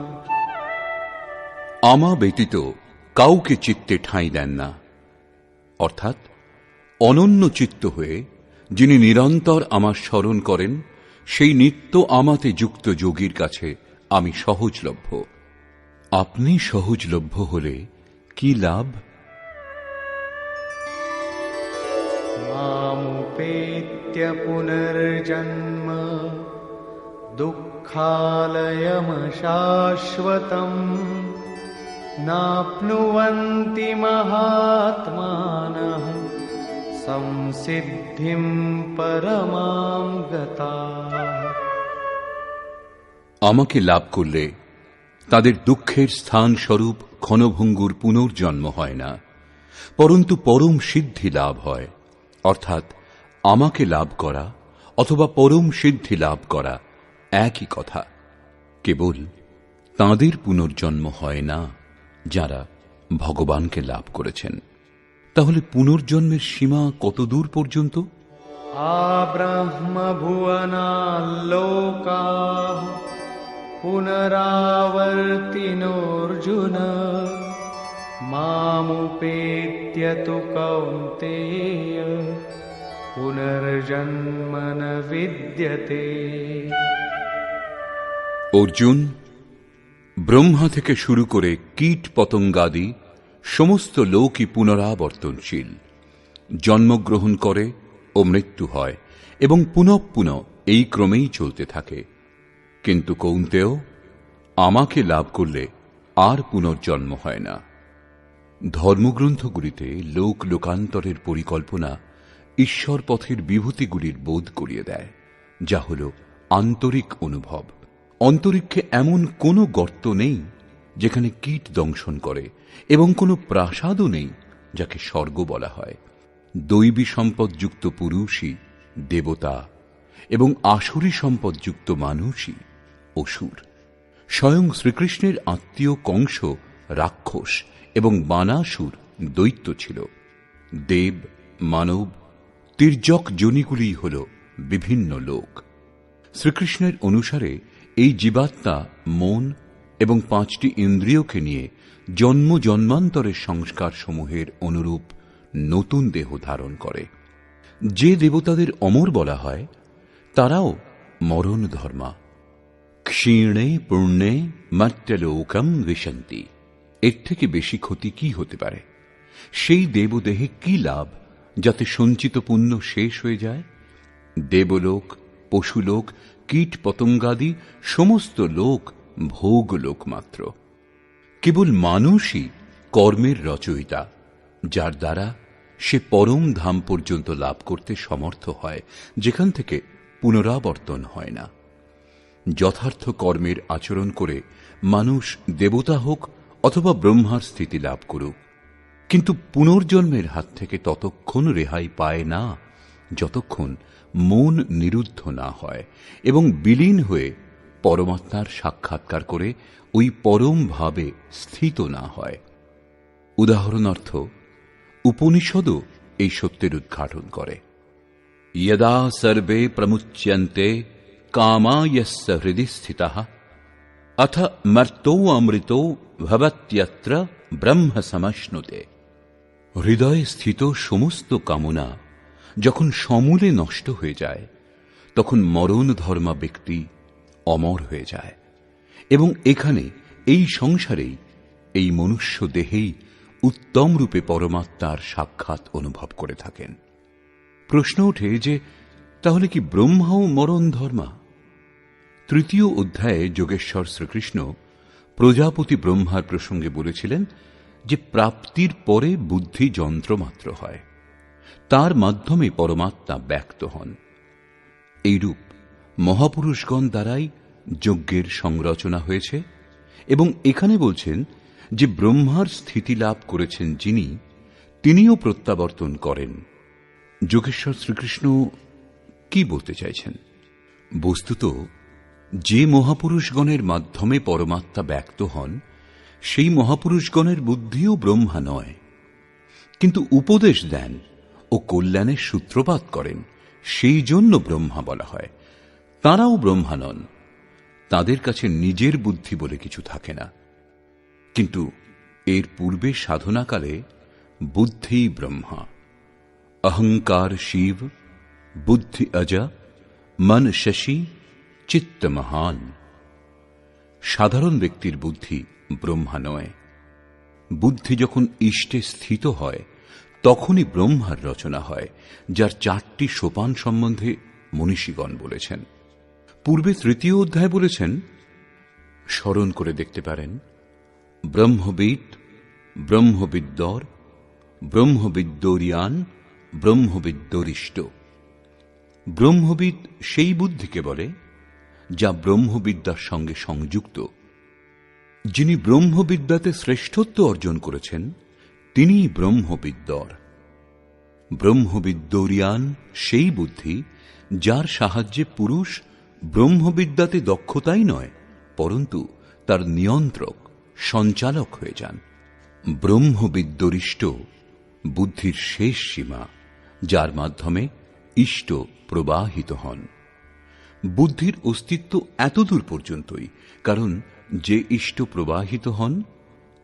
আমা ব্যতীত কাউকে চিত্তে ঠাঁই দেন না, অর্থাৎ অনন্য চিত্ত হয়ে যিনি নিরন্তর আমার স্মরণ করেন সেই নিত্য আমাতে যুক্ত যোগীর কাছে আমি সহজলভ্য। আপনি সহজলভ্য হলে কি লাভ? मामुपेत्य पुनर्जन्म दुःखालयमशाश्वतम् नाप्नुवन्ति महात्मानः संसिद्धिं परमां गताः। আমাকে লাভ করলে তাদের দুঃখের স্থান স্বরূপ ক্ষণভঙ্গুর পুনর্জন্ম হয় না, পরন্তু পরম সিদ্ধি লাভ হয়। অর্থাৎ আমাকে লাভ করা অথবা পরম সিদ্ধি লাভ করা একই কথা। কেবল তাঁদের পুনর্জন্ম হয় না যারা ভগবানকে লাভ করেছেন। তাহলে পুনর্জন্মের সীমা কত দূর পর্যন্ত? आब्रह्मभुवनाल्लोकाः पुनरावर्तिनोऽर्जुन मामुपेत्य तु कौन्तेय पुनर्जन्म न विद्यते। অর্জুন, ব্রহ্মা থেকে শুরু করে কীট পতঙ্গাদি সমস্ত লোকই পুনরাবর্তনশীল, জন্মগ্রহণ করে ও মৃত্যু হয় এবং পুনঃ পুনঃ এই ক্রমেই চলতে থাকে। কিন্তু কৌন্তেয়, আমাকে লাভ করলে আর পুনর্জন্ম হয় না। ধর্মগ্রন্থগুলিতে লোক লোকান্তরের পরিকল্পনা ঈশ্বর পথের বিভূতিগুলির বোধ করিয়ে দেয়, যা হল আন্তরিক অনুভব। অন্তরিক্ষে এমন কোনো গর্ত নেই যেখানে কীট দংশন করে, এবং কোনো প্রাসাদও নেই যাকে স্বর্গ বলা হয়। দৈবী সম্পদযুক্ত পুরুষই দেবতা এবং আসুরী সম্পদযুক্ত মানুষই অসুর। স্বয়ং শ্রীকৃষ্ণের আত্মীয় কংস রাক্ষস এবং বানাসুর দৈত্য ছিল। দেব, মানব, তির্যক যোনিগুলিই হল বিভিন্ন লোক। শ্রীকৃষ্ণের অনুসারে এই জীবাত্মা মন এবং 5টি ইন্দ্রিয়কে নিয়ে জন্ম জন্মান্তরের সংস্কার সমূহের অনুরূপ নতুন দেহ ধারণ করে। যে দেবতাদের অমর বলা হয় তারাও মরণ ধর্মা। ক্ষীণে পুণ্যে মর্ত্যলোকম বিশন্তি। এর থেকে বেশি ক্ষতি কি হতে পারে? সেই দেবদেহে কি লাভ যাতে সঞ্চিত পুণ্য শেষ হয়ে যায়? দেবলোক, পশুলোক, কীট পতঙ্গাদি সমস্ত লোক ভোগলোক মাত্র। কেবল মানুষই কর্মের রচয়িতা, যার দ্বারা সে পরম ধাম পর্যন্ত লাভ করতে সমর্থ হয়, যেখান থেকে পুনরাবর্তন হয় না। যথার্থ কর্মের আচরণ করে মানুষ দেবতা হোক অথবা ব্রহ্মার স্থিতি লাভ করুক, কিন্তু পুনর্জন্মের হাত থেকে ততক্ষণ রেহাই পায় না যতক্ষণ মন নিরুদ্ধ না হয় এবং বিলীন হয়ে পরমাত্মার সাক্ষাৎকার করে ওই পরম ভাবে স্থিত না হয়। উদাহরণার্থ উপনিষদও এই সত্যের উদ্ঘাটন করে। यदा सर्वे प्रमुच्यन्ते कामा यस्य हृदि स्थितः अथ मर्तो अमृतो भवत्यत्र ब्रह्म समश्नुते। হৃদয়ে স্থিত সমস্ত কামনা যখন সমূলে নষ্ট হয়ে যায়, তখন মরণ ধর্মা ব্যক্তি অমর হয়ে যায় এবং এখানে এই সংসারেই, এই মনুষ্য দেহেই উত্তম রূপে পরমাত্মার সাক্ষাৎ অনুভব করে থাকেন। প্রশ্ন ওঠে যে তাহলে কি ব্রহ্মাও মরণ ধর্মা? 3য় অধ্যায়ে যোগেশ্বর শ্রীকৃষ্ণ প্রজাপতি ব্রহ্মার প্রসঙ্গে বলেছিলেন যে প্রাপ্তির পরে বুদ্ধি যন্ত্রমাত্র হয়, তার মাধ্যমে পরমাত্মা ব্যক্ত হন। এইরূপ মহাপুরুষগণ দ্বারাই যজ্ঞের সংরচনা হয়েছে এবং এখানে বলছেন যে ব্রহ্মার স্থিতি লাভ করেছেন যিনি, তিনিও প্রত্যাবর্তন করেন। যোগেশ্বর শ্রীকৃষ্ণ কি বলতে চাইছেন? বস্তুত যে মহাপুরুষগণের মাধ্যমে পরমাত্মা ব্যক্ত হন সেই মহাপুরুষগণের বুদ্ধিও ব্রহ্মা নয়, কিন্তু উপদেশ দেন ও কল্যাণের সূত্রপাত করেন, সেই জন্য ব্রহ্মা বলা হয়। তাঁরাও ব্রহ্মা নন, তাদের কাছে নিজের বুদ্ধি বলে কিছু থাকে না। কিন্তু এর পূর্বে সাধনাকালে বুদ্ধি ব্রহ্মা, অহংকার শিব, বুদ্ধি অজা, মন শশী, চিত্ত মহান। সাধারণ ব্যক্তির বুদ্ধি ব্রহ্মা নয়। বুদ্ধি যখন ইষ্টে স্থিত হয় তখনই ব্রহ্মার রচনা হয়, যার 4টি সোপান সম্বন্ধে মনীষীগণ বলেছেন। পূর্বে 3য় অধ্যায় বলেছেন, স্মরণ করে দেখতে পারেন, ব্রহ্মবিদ, ব্রহ্মবিদ্যর, ব্রহ্মবিদ্যরিয়ান, ব্রহ্মবিদ্যরিষ্ট। ব্রহ্মবিদ সেই বুদ্ধিকে বলে যা ব্রহ্মবিদ্যার সঙ্গে সংযুক্ত। যিনি ব্রহ্মবিদ্যাতে শ্রেষ্ঠত্ব অর্জন করেছেন তিনিই ব্রহ্মবিদ্যর। ব্রহ্মবিদ্যরিয়ান সেই বুদ্ধি যার সাহায্যে পুরুষ ব্রহ্মবিদ্যাতে দক্ষতাই নয়, পরন্তু তার নিয়ন্ত্রক, সঞ্চালক হয়ে যান। ব্রহ্মবিদ্যরিষ্ট বুদ্ধির শেষ সীমা, যার মাধ্যমে ইষ্ট প্রবাহিত হন। বুদ্ধির অস্তিত্ব এতদূর পর্যন্তই, কারণ যে ইষ্ট প্রবাহিত হন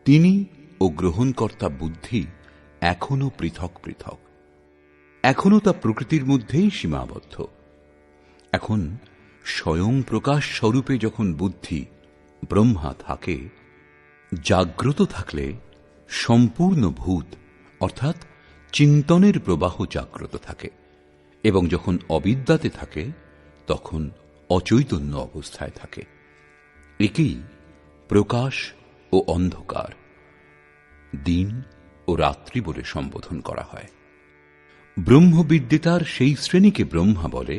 তিনি ও গ্রহণকর্তা বুদ্ধি এখনো পৃথক পৃথক, এখনো তা প্রকৃতির মধ্যেই সীমাবদ্ধ। এখন স্বয়ং প্রকাশ স্বরূপে যখন বুদ্ধি ব্রহ্মা থাকে, জাগ্রত থাকলে সম্পূর্ণ ভূত অর্থাৎ চিন্তনের প্রবাহ জাগ্রত থাকে, এবং যখন অবিদ্যাতে থাকে তখন অচৈতন্য অবস্থায় থাকে। একেই প্রকাশ ও অন্ধকার, দিন ও রাত্রি বলে সম্বোধন করা হয়। ব্রহ্মবিদ্যেতার সেই শ্রেণীকে ব্রহ্মা বলে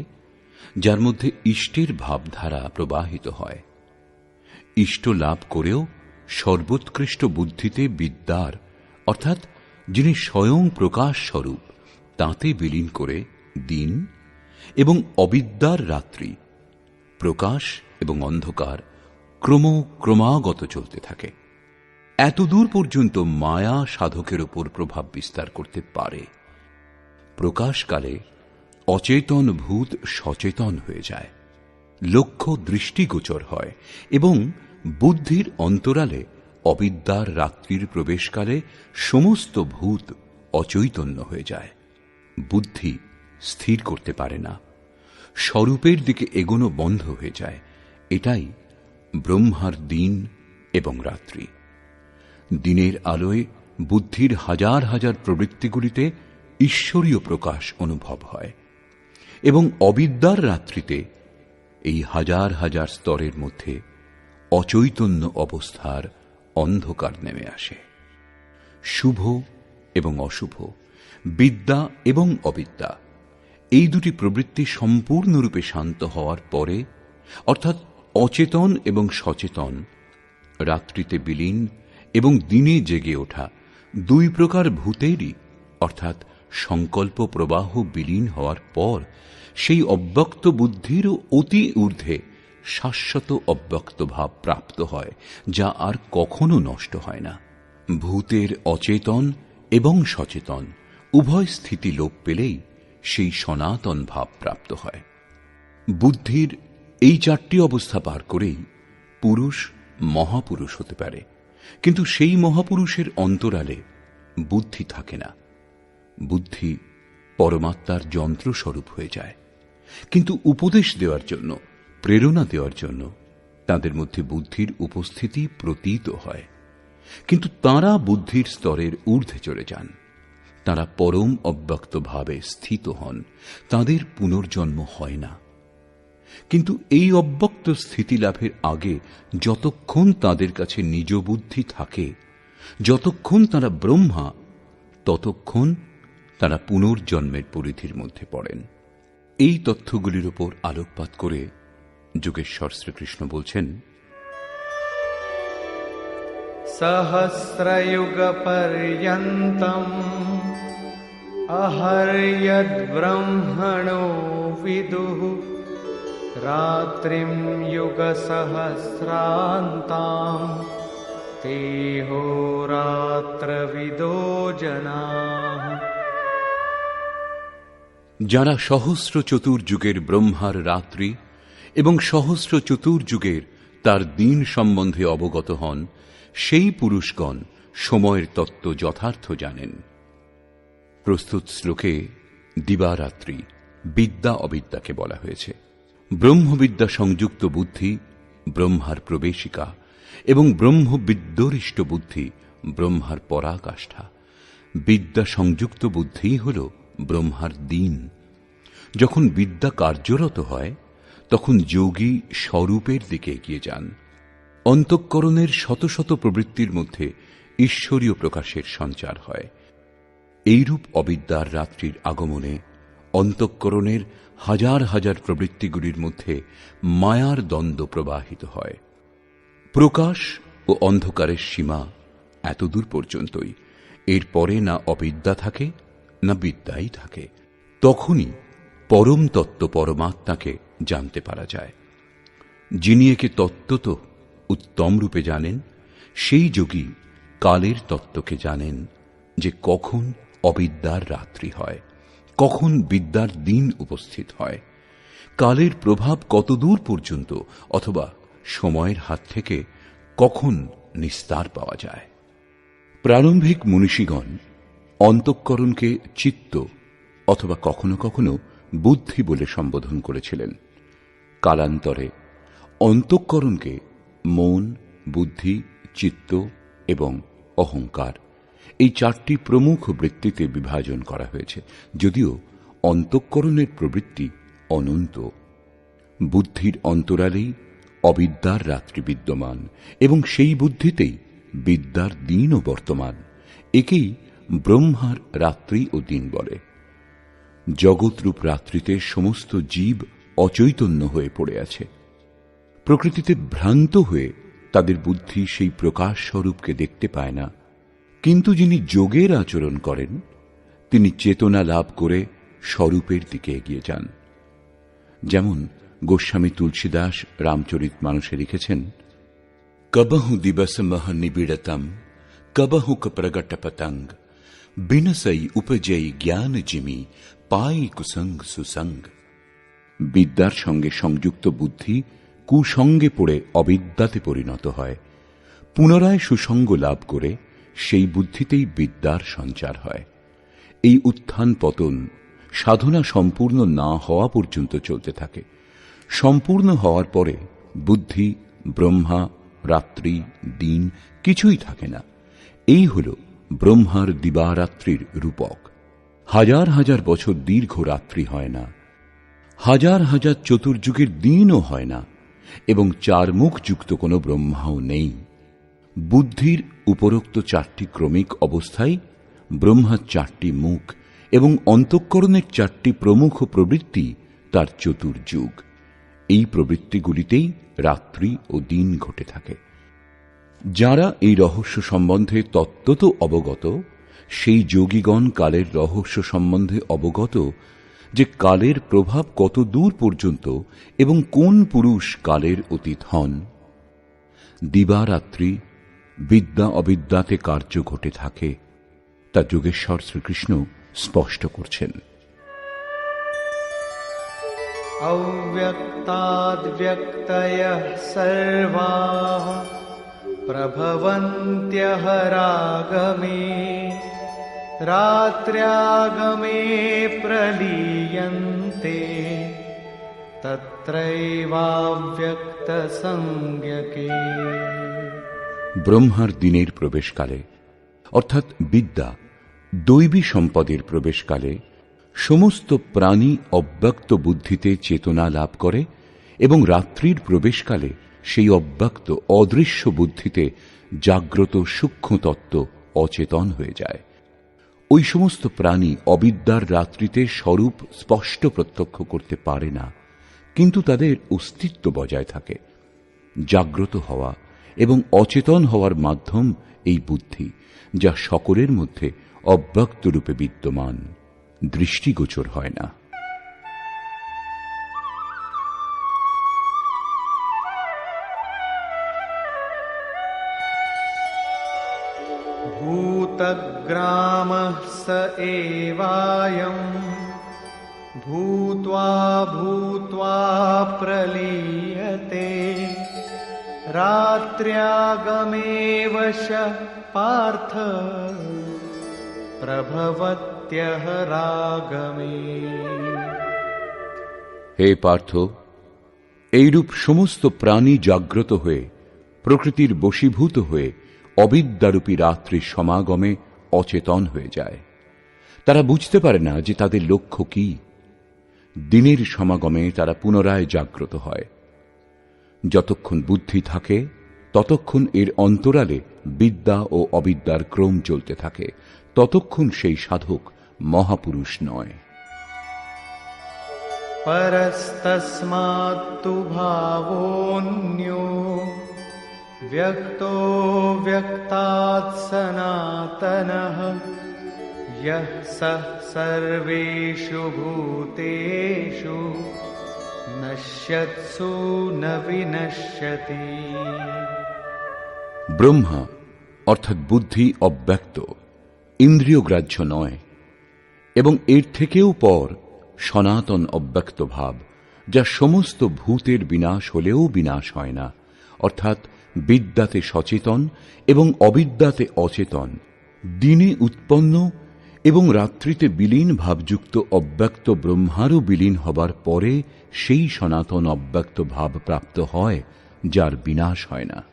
যার মধ্যে ইষ্টের ভাবধারা প্রবাহিত হয়। ইষ্ট লাভ করেও সর্বোৎকৃষ্ট বুদ্ধিতে বিদ্যার অর্থাৎ যিনি স্বয়ং প্রকাশ স্বরূপ তাঁতে বিলীন করে দিন এবং অবিদ্যার রাত্রি, প্রকাশ এবং অন্ধকার ক্রমাগত চলতে থাকে। এতদূর পর্যন্ত মায়া সাধকের উপর প্রভাব বিস্তার করতে পারে। প্রকাশকালে অচেতন ভূত সচেতন হয়ে যায়, লক্ষ্য দৃষ্টিগোচর হয়, এবং বুদ্ধির অন্তরালে অবিদ্যার রাত্রির প্রবেশকালে সমস্ত ভূত অচৈতন্য হয়ে যায়। বুদ্ধি স্থির করতে পারে না, স্বরূপের দিকে এগোনো বন্ধ হয়ে যায়। এটাই ব্রহ্মার দিন এবং রাত্রি। দিনের আলোয় বুদ্ধির হাজার হাজার প্রবৃত্তিগুলিতে ঈশ্বরীয় প্রকাশ অনুভব হয়, এবং অবিদ্যার রাত্রিতে এই হাজার হাজার স্তরের মধ্যে অচৈতন্য অবস্থার অন্ধকার নেমে আসে। শুভ এবং অশুভ, বিদ্যা এবং অবিদ্যা, এই দুটি প্রবৃত্তি সম্পূর্ণরূপে শান্ত হওয়ার পরে, অর্থাৎ অচেতন এবং সচেতন, রাত্রিতে বিলীন এবং দিনে জেগে ওঠা, 2 প্রকার ভূতেরই অর্থাৎ সংকল্প প্রবাহ বিলীন হওয়ার পর সেই অব্যক্ত বুদ্ধিরও অতি ঊর্ধ্বে শাশ্বত অব্যক্ত ভাব প্রাপ্ত হয়, যা আর কখনো নষ্ট হয় না। ভূতের অচেতন এবং সচেতন উভয় স্থিতি লোপ পেলেই সেই সনাতন ভাব প্রাপ্ত হয়। বুদ্ধির এই 4টি অবস্থা পার করেই পুরুষ মহাপুরুষ হতে পারে, কিন্তু সেই মহাপুরুষের অন্তরালে বুদ্ধি থাকে না। বুদ্ধি পরমাত্মার যন্ত্রস্বরূপ হয়ে যায়, কিন্তু উপদেশ দেওয়ার জন্য, প্রেরণা দেওয়ার জন্য তাদের মধ্যে বুদ্ধির উপস্থিতি প্রতীত হয়। কিন্তু তাঁরা বুদ্ধির স্তরের ঊর্ধ্বে চলে যান, তাঁরা পরম অব্যক্ত ভাবে স্থিত হন, তাঁদের পুনর্জন্ম হয় না। কিন্তু এই অব্যক্ত স্থিতি লাভের আগে যতক্ষণ তাঁদের কাছে নিজ বুদ্ধি থাকে, যতক্ষণ তাঁরা ব্রহ্মা, ততক্ষণ তাঁরা পুনর্জন্মের পরিধির মধ্যে পড়েন। এই তথ্যগুলির উপর আলোকপাত করে যোগেশ্বর শ্রীকৃষ্ণ বলছেন, সহস্রযুগ পর্যন্তম অহর্যদ ব্রহ্মণো বিদুঃ रात्रिं युगसहस्रान्तां तेहोरात्रविदो जनाः। যারা সহস্র চতুর্যুগের ব্রহ্মার রাত্রি এবং সহস্র চতুর্যুগের তার দিন সম্বন্ধে অবগত হন, সেই পুরুষগণ সময়ের তত্ত্ব যথার্থ জানেন। প্রস্তুত শ্লোকে দিবারাত্রি বিদ্যা অবিদ্যাকে বলা হয়েছে। ব্রহ্মবিদ্যা সংযুক্ত বুদ্ধি ব্রহ্মার প্রবেশিকা এবং ব্রহ্মবিদ্যরিষ্ট বুদ্ধি ব্রহ্মার পরাকাষ্ঠা। বিদ্যা সংযুক্ত বুদ্ধি হল ব্রহ্মার দিন। যখন বিদ্যা কার্যরত হয় তখন যোগী স্বরূপের দিকে এগিয়ে যান। অন্তঃকরণের শত শত প্রবৃত্তির মধ্যে ঈশ্বরীয় প্রকাশের সঞ্চার হয়। এইরূপ অবিদ্যার রাত্রির আগমনে অন্তঃকরণের হাজার হাজার প্রবৃত্তিগুলির মধ্যে মায়ার দ্বন্দ্ব প্রবাহিত হয়। প্রকাশ ও অন্ধকারের সীমা এতদূর পর্যন্তই। এরপরে না অবিদ্যা থাকে না বিদ্যাই থাকে। তখনই পরম তত্ত্ব পরমাত্মাকে জানতে পারা যায়। যিনি একে তত্ত্বত উত্তম রূপে জানেন, সেই যোগী কালের তত্ত্বকে জানেন, যে কখন অবিদ্যার রাত্রি হয়, কখন বিদ্যার দিন উপস্থিত হয়, কালের প্রভাব কতদূর পর্যন্ত অথবা সময়ের হাত থেকে কখন নিস্তার পাওয়া যায়। প্রারম্ভিক মনীষীগণ অন্তঃকরণকে চিত্ত অথবা কখনো কখনো বুদ্ধি বলে সম্বোধন করেছিলেন। কালান্তরে অন্তঃকরণকে মন, বুদ্ধি, চিত্ত এবং অহংকার এই চারটি প্রমুখ বৃত্তিতে বিভাজন করা হয়েছে, যদিও অন্তঃকরণের প্রবৃত্তি অনন্ত। বুদ্ধির অন্তরালেই অবিদ্যার রাত্রি বিদ্যমান এবং সেই বুদ্ধিতেই বিদ্যার দিনও বর্তমান। একেই ব্রহ্মার রাত্রি ও দিন বলে। জগৎরূপ রাত্রিতে সমস্ত জীব অচৈতন্য হয়ে পড়ে আছে। প্রকৃতিতে ভ্রান্ত হয়ে তাদের বুদ্ধি সেই প্রকাশ স্বরূপকে দেখতে পায় না। কিন্তু যিনি যোগের আচরণ করেন, তিনি চেতনা লাভ করে স্বরূপের দিকে এগিয়ে যান। যেমন গোস্বামী তুলসীদাস রামচরিতমানসে লিখেছেন, কবহু দিবস মহ নিবিড়তম কবহু ক প্রগট পতঙ্গ বিনসই উপজয়ী জ্ঞান জিমি পাই কুসঙ্গ সুসঙ্গ। বিদ্যার সঙ্গে সংযুক্ত বুদ্ধি কুসঙ্গে পড়ে অবিদ্যাতে পরিণত হয়। পুনরায় সুসঙ্গ লাভ করে সেই বুদ্ধিতেই বিদ্যার সঞ্চার হয়। এই উত্থান পতন সাধনা সম্পূর্ণ না হওয়া পর্যন্ত চলতে থাকে। সম্পূর্ণ হওয়ার পরে বুদ্ধি, ব্রহ্মা, রাত্রি, দিন কিছুই থাকে না। এই হল ব্রহ্মার দিবারাত্রির রূপক। হাজার হাজার বছর দীর্ঘ রাত্রি হয় না, হাজার হাজার চতুর্যুগের দিনও হয় না, এবং চার মুখ যুক্ত কোনো ব্রহ্মাও নেই। বুদ্ধির উপরোক্ত চারটি ক্রমিক অবস্থায় ব্রহ্মার চারটি মুখ এবং অন্তঃকরণের চারটি প্রমুখ প্রবৃত্তি তার চতুর্যুগ। এই প্রবৃত্তিগুলিতেই রাত্রি ও দিন ঘটে থাকে। যারা এই রহস্য সম্বন্ধে তত্ত্বত অবগত, সেই যোগীগণ কালের রহস্য সম্বন্ধে অবগত, যে কালের প্রভাব কত দূর পর্যন্ত এবং কোন পুরুষ কালের অতীত হন। দিবারাত্রি বিদ্যা অবিদ্যাতে কার্য ঘটে থাকে, তা যোগেশ্বর শ্রীকৃষ্ণ স্পষ্ট করছেন। अव्यक्ताद्व्यक्तयः सर्वाः प्रभवन्त्यहरागमे रात्र्यागमे प्रलीयन्ते तत्रैवाव्यक्तसंज्ञके। ব্রহ্মার দিনের প্রবেশকালে অর্থাৎ বিদ্যা দৈবী সম্পদের প্রবেশকালে সমস্ত প্রাণী অব্যক্ত বুদ্ধিতে চেতনা লাভ করে এবং রাত্রির প্রবেশকালে সেই অব্যক্ত অদৃশ্য বুদ্ধিতে জাগ্রত সূক্ষ্ম তত্ত্ব অচেতন হয়ে যায়। ওই সমস্ত প্রাণী অবিদ্যার রাত্রিতে স্বরূপ স্পষ্ট প্রত্যক্ষ করতে পারে না, কিন্তু তাদের অস্তিত্ব বজায় থাকে। জাগ্রত হওয়া এবং অচেতন হওয়ার মাধ্যম এই বুদ্ধি, যা সকলের মধ্যে অব্যক্ত রূপে বিদ্যমান, দৃষ্টিগোচর হয় না। भूतग्रामः स एवायम् भूत्वा भूत्वा प्रलीयते रात्र्यागमे वशः पार्थ प्रभवत्यः रागमे। হে পার্থ, এইরূপ সমস্ত প্রাণী জাগ্রত হয়ে প্রকৃতির বশীভূত হয়ে অবিদ্যারূপী রাত্রির সমাগমে অচেতন হয়ে যায়। তারা বুঝতে পারে না যে তাদের লক্ষ্য কি। দিনের সমাগমে তারা পুনরায় জাগ্রত হয়। যতক্ষণ বুদ্ধি থাকে ততক্ষণ এর অন্তরালে বিদ্যা ও অবিদ্যার ক্রম চলতে থাকে, ততক্ষণ সেই সাধক মহাপুরুষ নয়। परस्तस्मात्तु भावोऽन्यो व्यक्तो व्यक्तात् सनातनः यः सः सर्वेषु भूतेषु नश्यत्सु न विनश्यति। ব্রহ্মা অর্থাৎ বুদ্ধি অব্যক্ত, ইন্দ্রিয়গ্রাহ্য নয়, এবং এর থেকেও পর সনাতন অব্যক্ত ভাব, যা সমস্ত ভূতের বিনাশ হলেও বিনাশ হয় না, অর্থাৎ বিদ্যাতে সচেতন এবং অবিদ্যাতে অচেতন, দিনে উৎপন্ন এবং রাত্রিতে বিলীন ভাবযুক্ত অব্যক্ত ব্রহ্মারও বিলীন হবার পরে সেই সনাতন অব্যক্ত ভাব প্রাপ্ত হয়, যার বিনাশ হয় না।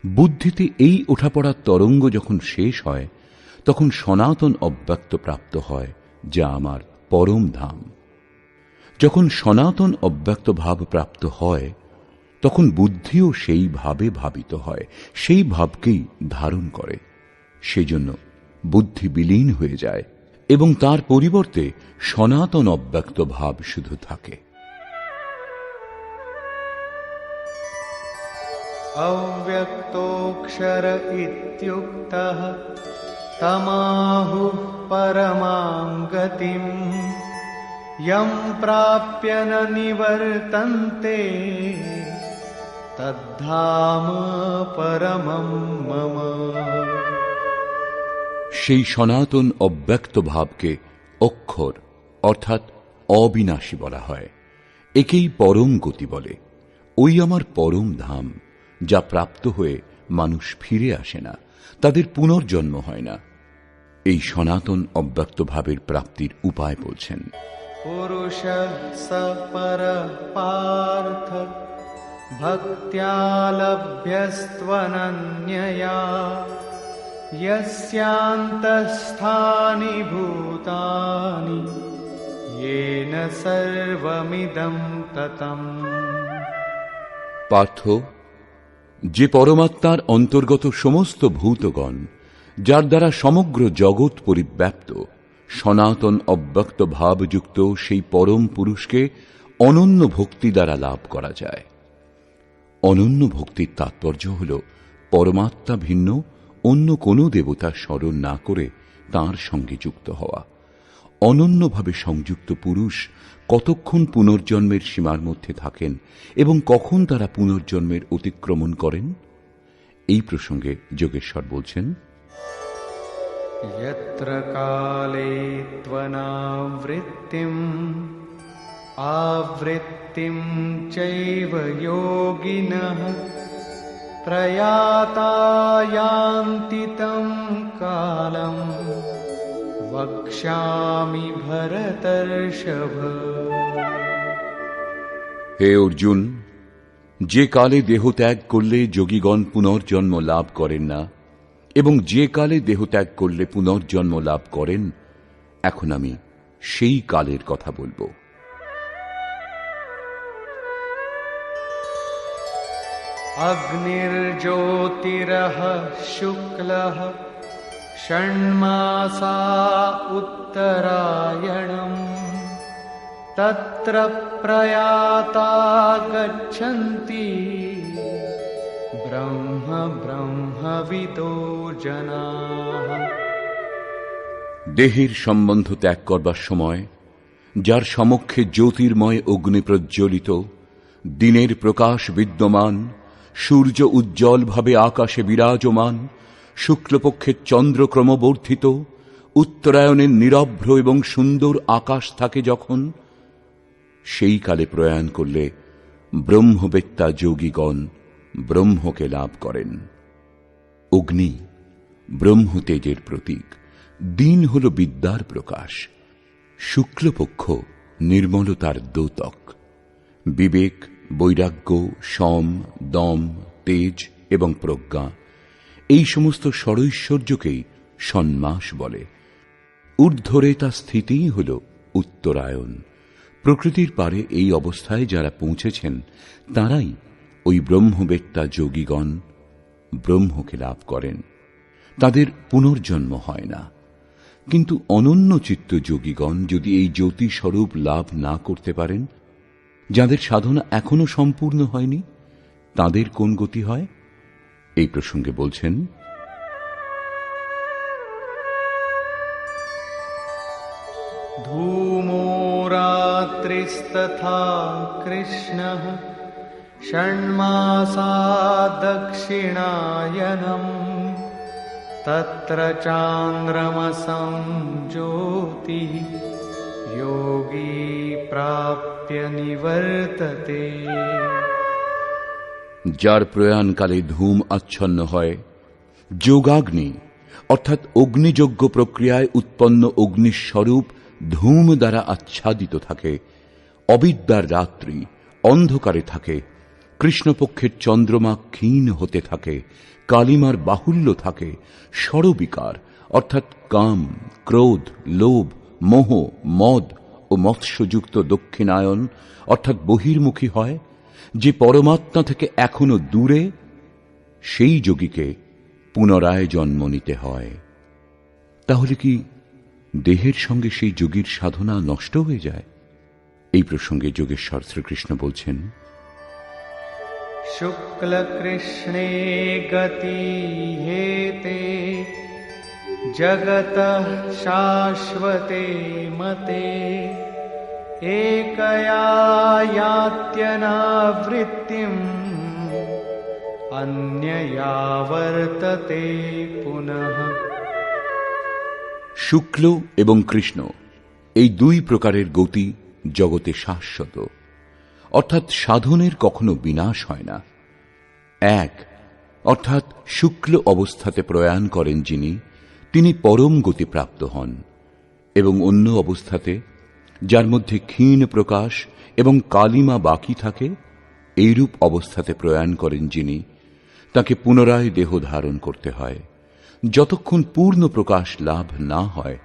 বুদ্ধিতে এই ওঠাপড়ার তরঙ্গ যখন শেষ হয়, তখন সনাতন অব্যক্ত প্রাপ্ত হয়, যা আমার পরম ধাম। যখন সনাতন অব্যক্ত ভাব প্রাপ্ত হয়, তখন বুদ্ধিও সেই ভাবে ভাবিত হয়, সেই ভাবকেই ধারণ করে। সেজন্য বুদ্ধি বিলীন হয়ে যায় এবং তার পরিবর্তে সনাতন অব্যক্ত ভাব শুধু থাকে। अव्यक्तोऽक्षर इत्युक्तः तमाहुः परमां गतिम् यं प्राप्य न निवर्तन्ते तद्धाम परमं मम। সেই সনাতন অব্যক্ত ভাবকে অক্ষর অর্থাৎ অবিনাশী বলা হয়। একেই পরম গতি বলে। ওই আমার পরম ধাম, যা প্রাপ্ত হয়ে মানুষ ফিরে আসে না, তাদের পুনর্জন্ম হয় না। এই সনাতন অব্যক্ত ভাবের প্রাপ্তির উপায় বলছেন। পুরুষঃ স পরঃ পার্থ ভক্ত্যা লভ্যস্ত্বনন্যয়া यस्यान्तःस्थानि भूतानि येन सर्वमिदं ततम्। পার্থ, যে পরমাত্মার অন্তর্গত সমস্ত ভূতগণ, যার দ্বারা সমগ্র জগৎ পরিব্যাপ্ত, সনাতন অব্যক্ত ভাবযুক্ত সেই পরম পুরুষকে অনন্য ভক্তি দ্বারা লাভ করা যায়। অনন্য ভক্তির তাৎপর্য হল পরমাত্মা ভিন্ন অন্য কোনো দেবতার স্মরণ না করে তাঁর সঙ্গে যুক্ত হওয়া। অনন্যভাবে সংযুক্ত পুরুষ কতক্ষণ পুনর্জন্মের সীমার মধ্যে থাকেন এবং কখন তারা পুনর্জন্মের অতিক্রমণ করেন, এই প্রসঙ্গে যোগেশ্বর বলছেন, यत्र काले त्वनावृत्तिम् आवृत्तिं चैव योगिनः प्रयाता यान्ति तं कालं वक्ष्यामि भरतर्षभ। হে অর্জুন, যে কালে দেহ ত্যাগ করলে যোগীগণ পুনর্জন্ম লাভ করেন না এবং যে কালে দেহ ত্যাগ করলে পুনর্জন্ম লাভ করেন, এখন আমি সেই কালের কথা বলবো। अग्निर्ज्योतिरः शुक्लः षण्मासा उत्तरायणम् तत्र प्रयाता गच्छन्ति ब्रह्म ब्रह्मविदो जनाः। দেহের সম্বন্ধ ত্যাগ করবার সময় যার সমক্ষে জ্যোতির্ময় অগ্নি প্রজ্বলিত, দিনের প্রকাশ বিদ্যমান, সূর্য উজ্জ্বলভাবে আকাশে বিরাজমান, শুক্লপক্ষের চন্দ্র ক্রমবর্ধিত, উত্তরায়ণের নিরভ্র এবং সুন্দর আকাশ থাকে যখন, সেই কালে প্রয়াণ করলে ব্রহ্মবেত্তা যোগীগণ ব্রহ্মকে লাভ করেন। অগ্নি ব্রহ্মতেজের প্রতীক, দিন হল বিদ্যার প্রকাশ, শুক্লপক্ষ নির্মলতার দ্যোতক। বিবেক, বৈরাগ্য, সম, দম, তেজ এবং প্রজ্ঞা, এই সমস্ত ষড়ৈশ্বর্যকেই ষণ্মাস বলে। ঊর্ধ্বরেতা স্থিতিই হল উত্তরায়ণ। প্রকৃতির পারে এই অবস্থায় যারা পৌঁছেছেন তারাই ওই ব্রহ্মবেত্তা যোগীগণ ব্রহ্মকে লাভ করেন। তাদের পুনর্জন্ম হয় না। কিন্তু অনন্য চিত্ত যোগীগণ যদি এই জ্যোতি স্বরূপ লাভ না করতে পারেন, যাদের সাধনা এখনো সম্পূর্ণ হয়নি, তাদের কোন গতি হয়? এই প্রসঙ্গে বলছেন, ধূমো রাত্রিস্তথা কৃষ্ণঃ ষণ্মাসা দক্ষিণায়নম তত্র চান্দ্রমসং জ্যোতি যোগী প্রাপ্য নিবর্ততে। যার প্রয়াণকালে ধূম আচ্ছন্ন হয়, যোগাগ্নি অর্থাৎ অগ্নিযজ্ঞ প্রক্রিয়ায় উৎপন্ন অগ্নিস্বরূপ ধূম দ্বারা আচ্ছাদিত থাকে, অবিদ্যার রাত্রি অন্ধকারে থাকে, কৃষ্ণপক্ষের চন্দ্রমা ক্ষীণ হতে থাকে, কালিমার বাহুল্য থাকে, ষড়বিকার অর্থাৎ কাম, ক্রোধ, লোভ, মোহ, মদ ও মৎস্যযুক্ত দক্ষিণায়ন অর্থাৎ বহির্মুখী হয়, যে পরমাত্মা থেকে এখনো দূরে, সেই যোগীকে পুনরায় জন্ম নিতে হয়। তাহলে কি দেহের সঙ্গে সেই যোগীর সাধনা নষ্ট হয়ে যায়? এই প্রসঙ্গে যোগেশ্বর শ্রীকৃষ্ণ বলছেন, শুক্ল কৃষ্ণে গতি হেতে জগতঃ শাশ্বতে মতে একয়া यात्यनावृत्तिम् अन्यया वर्तते पुनः। শুক্ল এবং কৃষ্ণ এই দুই প্রকারের গতি জগতে শাশ্বত, অর্থাৎ সাধনের কখনো বিনাশ হয় না। এক অর্থাৎ শুক্ল অবস্থাতে প্রয়াণ করেন যিনি, তিনি পরম গতি প্রাপ্ত হন, এবং অন্য অবস্থাতে যার মধ্যে ক্ষীণ প্রকাশ এবং কালিমা বাকি থাকে, এইরূপ অবস্থাতে প্রয়াণ করেন যিনি, তাকে পুনরায় দেহ ধারণ করতে হয়। যতক্ষণ পূর্ণ প্রকাশ লাভ না হয়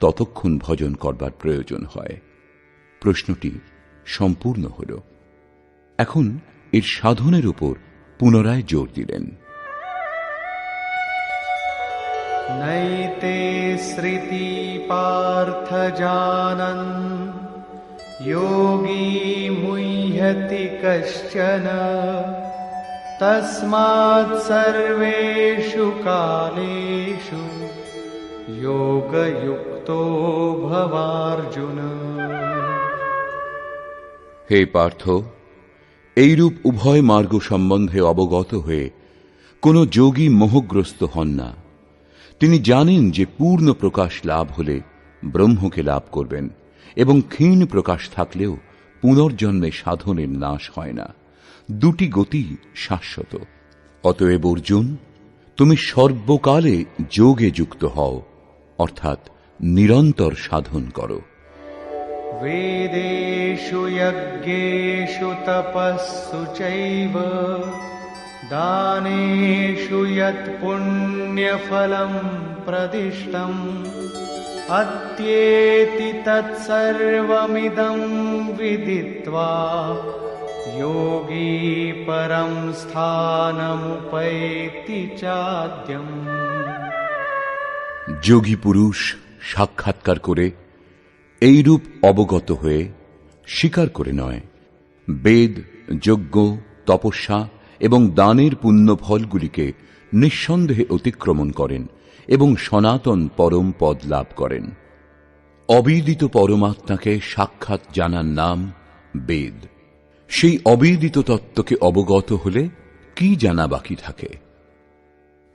ততক্ষণ ভজন করবার প্রয়োজন হয়। প্রশ্নটি সম্পূর্ণ হল। এখন এর সাধনের উপর পুনরায় জোর দিলেন। নৈতে স্মৃতি পার্থ জানন যোগী মুহ্যতি কশ্চন তস্মাৎ সর্বেষু কালেষু যোগযুক্তো ভবার্জুন। হে পার্থ, এইরূপ উভয় মার্গ সম্বন্ধে অবগত হয়ে কোন যোগী মোহগ্রস্ত হন না। তিনি জানেন যে পূর্ণ প্রকাশ লাভ হলে ব্রহ্মকে লাভ করবেন, এবং ক্ষীণ প্রকাশ থাকলেও পুনর্জন্মে সাধনের নাশ হয় না। দুটি গতি শাশ্বত। অতএব অর্জুন, তুমি সর্বকালে যোগে যুক্ত হও, অর্থাৎ নিরন্তর সাধন করো। বেদেষু যজ্ঞেষু তপস্সু চৈব দানেষু যৎ পুণ্যফলম প্রদিষ্টম অত্যেতি তৎসর্বমিদং বিদিত্বা যোগী পরম স্থানমুপৈতি চাদ্যম। যোগী পুরুষ সাক্ষাৎকার করে, এইরূপ অবগত হয়ে, স্বীকার করে নয়, বেদ, যজ্ঞ, তপস্যা এবং দানের পুণ্য ফলগুলিকে নিঃসন্দেহে অতিক্রমণ করেন এবং সনাতন পরম পদ লাভ করেন। অবিদিত পরমাত্মাকে সাক্ষাৎ জানার নাম বেদ। সেই অবিদিত তত্ত্বকে অবগত হলে কি জানা বাকি থাকে?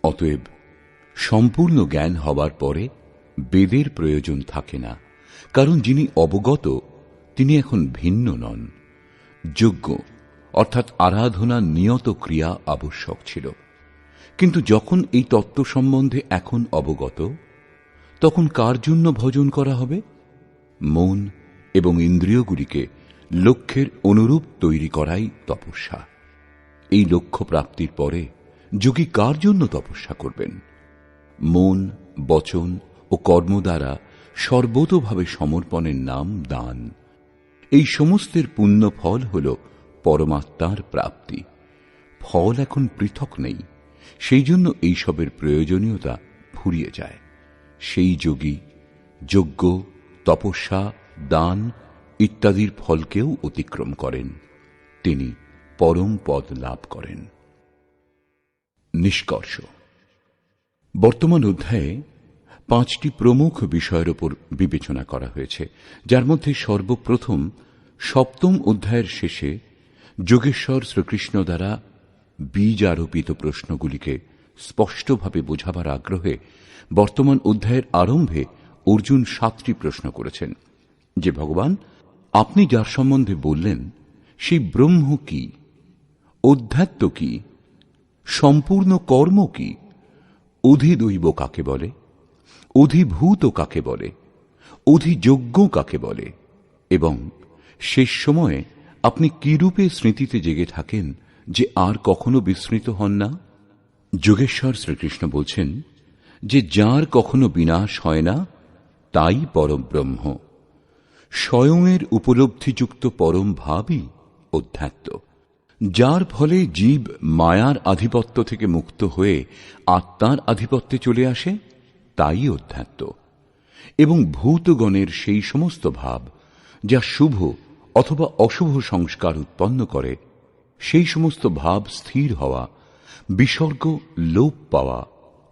অতএব সম্পূর্ণ জ্ঞান হবার পরে বেদের প্রয়োজন থাকে না, কারণ যিনি অবগত তিনি এখন ভিন্ন নন। যজ্ঞ অর্থাৎ আরাধনা নিয়ত ক্রিয়া আবশ্যক ছিল, কিন্তু যখন এই তত্ত্ব সম্বন্ধে এখন অবগত, তখন কার জন্য ভজন করা হবে? মন এবং ইন্দ্রিয়গুলিকে লক্ষ্যের অনুরূপ তৈরি করাই তপস্যা। এই লক্ষ্য প্রাপ্তির পরে যোগী কার জন্য তপস্যা করবেন? মন, বচন ও কর্ম দ্বারা সর্বতোভাবে সমর্পণের নাম দান। এই সমস্তের পুণ্য ফল হল পরমাত্মার প্রাপ্তি। ফল এখন পৃথক নেই, সেই জন্য এইসবের প্রয়োজনীয়তা ফুরিয়ে যায়। সেই যোগী যজ্ঞ, তপস্যা, দান ইত্যাদির ফলকেও অতিক্রম করেন, তিনি পরম পদ লাভ করেন। নিষ্কর্ষ। বর্তমান অধ্যায়ে 5টি প্রমুখ বিষয়ের উপর বিবেচনা করা হয়েছে, যার মধ্যে সর্বপ্রথম 7ম অধ্যায়ের শেষে যোগেশ্বর শ্রীকৃষ্ণ দ্বারা বীজ আরোপিত প্রশ্নগুলিকে স্পষ্টভাবে বোঝাবার আগ্রহে বর্তমান অধ্যায়ের আরম্ভে অর্জুন 7টি প্রশ্ন করেছেন যে, ভগবান, আপনি যার সম্বন্ধে বললেন সেই ব্রহ্ম কি, অধ্যাত্ম কি, সম্পূর্ণ কর্ম কি, অধিদৈব কাকে বলে, অধিভূত কাকে বলে, অধিযোগ্য কাকে বলে, এবং শেষ সময়ে আপনি কি রূপে স্মৃতিতে জেগে থাকেন যে আর কখনো বিস্মৃত হন না? যোগেশ্বর শ্রীকৃষ্ণ বলছেন যে যার কখনো বিনাশ হয় না তাই পরব্রহ্ম। স্বয়ংের উপলব্ধিযুক্ত পরম ভাবই অধ্যাত্ম। যার ফলে জীব মায়ার আধিপত্য থেকে মুক্ত হয়ে আত্মার আধিপত্যে চলে আসে তাই অধ্যাত্ম। এবং ভূতগণের সেই সমস্ত ভাব যা শুভ অথবা অশুভ সংস্কার উৎপন্ন করে, সেই সমস্ত ভাব স্থির হওয়া, বিসর্গ লোপ পাওয়া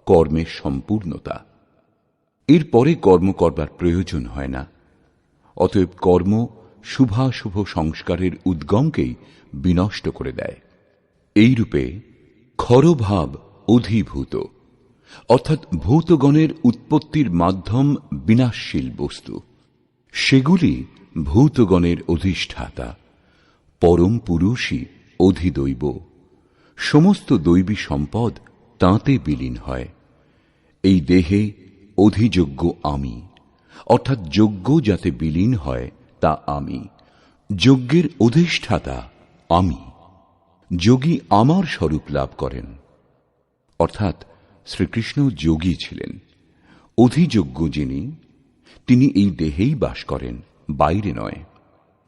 কর্মের সম্পূর্ণতা। এরপরে কর্ম করবার প্রয়োজন হয় না। অতএব কর্ম শুভাশুভ সংস্কারের উদ্গমকেই বিনষ্ট করে দেয়। এইরূপে ক্ষরভাব অধিভূত, অর্থাৎ ভূতগণের উৎপত্তির মাধ্যম বিনাশশীল বস্তু, সেগুলি ভূতগণের অধিষ্ঠাতা। পরম পুরুষই অধিদৈব। সমস্ত দৈবী সম্পদ তাঁতে বিলীন হয়। এই দেহে অধিযোগ্য আমি, অর্থাৎ যজ্ঞ যাতে বিলীন হয় তা আমি। যজ্ঞের অধিষ্ঠাতা আমি। যোগী আমার স্বরূপ লাভ করেন, অর্থাৎ শ্রীকৃষ্ণ যোগী ছিলেন। অধিযোগ্য যিনি, তিনি এই দেহেই বাস করেন, বাইরে নয়।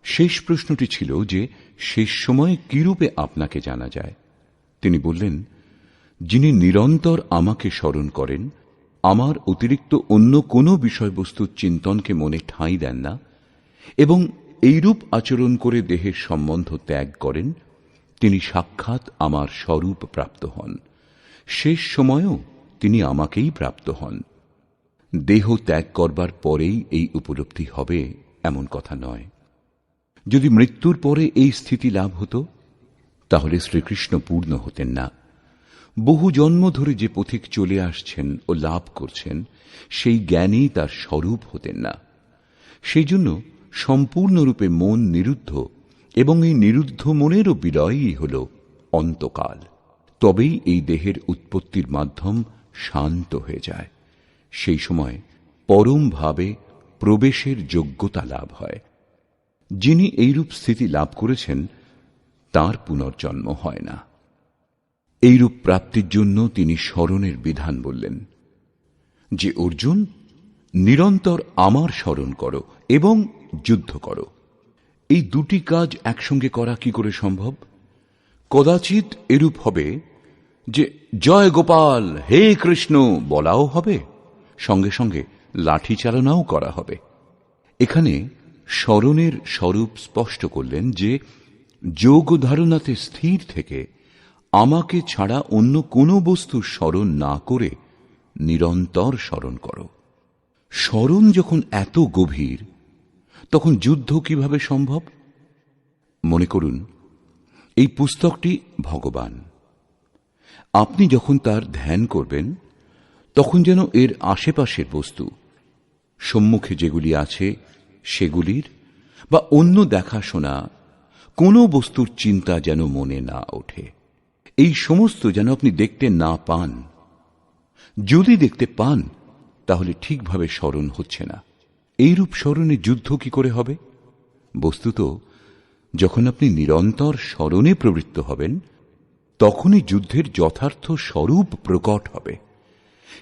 শেষ প্রশ্নটি ছিল যে শেষ সময়ে কিরূপে আপনাকে জানা যায়? তিনি বললেন, যিনি নিরন্তর আমাকে স্মরণ করেন, আমার অতিরিক্ত অন্য কোনো বিষয়বস্তুর চিন্তনকে মনে ঠাঁই দেন না, এবং এইরূপ আচরণ করে দেহের সম্বন্ধ ত্যাগ করেন, তিনি সাক্ষাৎ আমার স্বরূপ প্রাপ্ত হন। শেষ সময়েও তিনি আমাকেই প্রাপ্ত হন। দেহ ত্যাগ করবার পরেই এই উপলব্ধি হবে এমন কথা নয়। যদি মৃত্যুর পরে এই স্থিতি লাভ হতো, তাহলে শ্রীকৃষ্ণ পূর্ণ হতেন না। বহু জন্ম ধরে যে পথিক চলে আসছেন ও লাভ করছেন, সেই জ্ঞানেই তার স্বরূপ হতেন না। সেই জন্য সম্পূর্ণরূপে মন নিরুদ্ধ, এবং এই নিরুদ্ধ মনেরও বিলয়ই হল অন্তকাল। তবেই এই দেহের উৎপত্তির মাধ্যম শান্ত হয়ে যায়। সেই সময় পরম ভাবে প্রবেশের যোগ্যতা লাভ হয়। যিনি এইরূপ স্থিতি লাভ করেছেন তার পুনর্জন্ম হয় না। এইরূপ প্রাপ্তির জন্য তিনি স্মরণের বিধান বললেন যে, অর্জুন, নিরন্তর আমার স্মরণ করো এবং যুদ্ধ করো। এই দুটি কাজ একসঙ্গে করা কি করে সম্ভব? কদাচিৎ এরূপ হবে যে জয় গোপাল, হে কৃষ্ণ বলাও হবে, সঙ্গে সঙ্গে লাঠি চালনাও করা হবে। এখানে স্মরণের স্বরূপ স্পষ্ট করলেন যে যোগ ধারণাতে স্থির থেকে আমাকে ছাড়া অন্য কোনো বস্তু স্মরণ না করে নিরন্তর স্মরণ করো। স্মরণ যখন এত গভীর, তখন যুদ্ধ কিভাবে সম্ভব? মনে করুন, এই পুস্তকটি ভগবান। আপনি যখন তার ধ্যান করবেন, তখন যেন এর আশেপাশের বস্তু, সম্মুখে যেগুলি আছে সেগুলির বা অন্য দেখাশোনা কোনো বস্তুর চিন্তা যেন মনে না ওঠে। এই সমস্ত যেন আপনি দেখতে না পান। যদি দেখতে পান তাহলে ঠিকভাবে স্মরণ হচ্ছে না। এইরূপ স্মরণে যুদ্ধ কি করে হবে? বস্তুত যখন আপনি নিরন্তর স্মরণে প্রবৃত্ত হবেন তখনই যুদ্ধের যথার্থ স্বরূপ প্রকট হবে।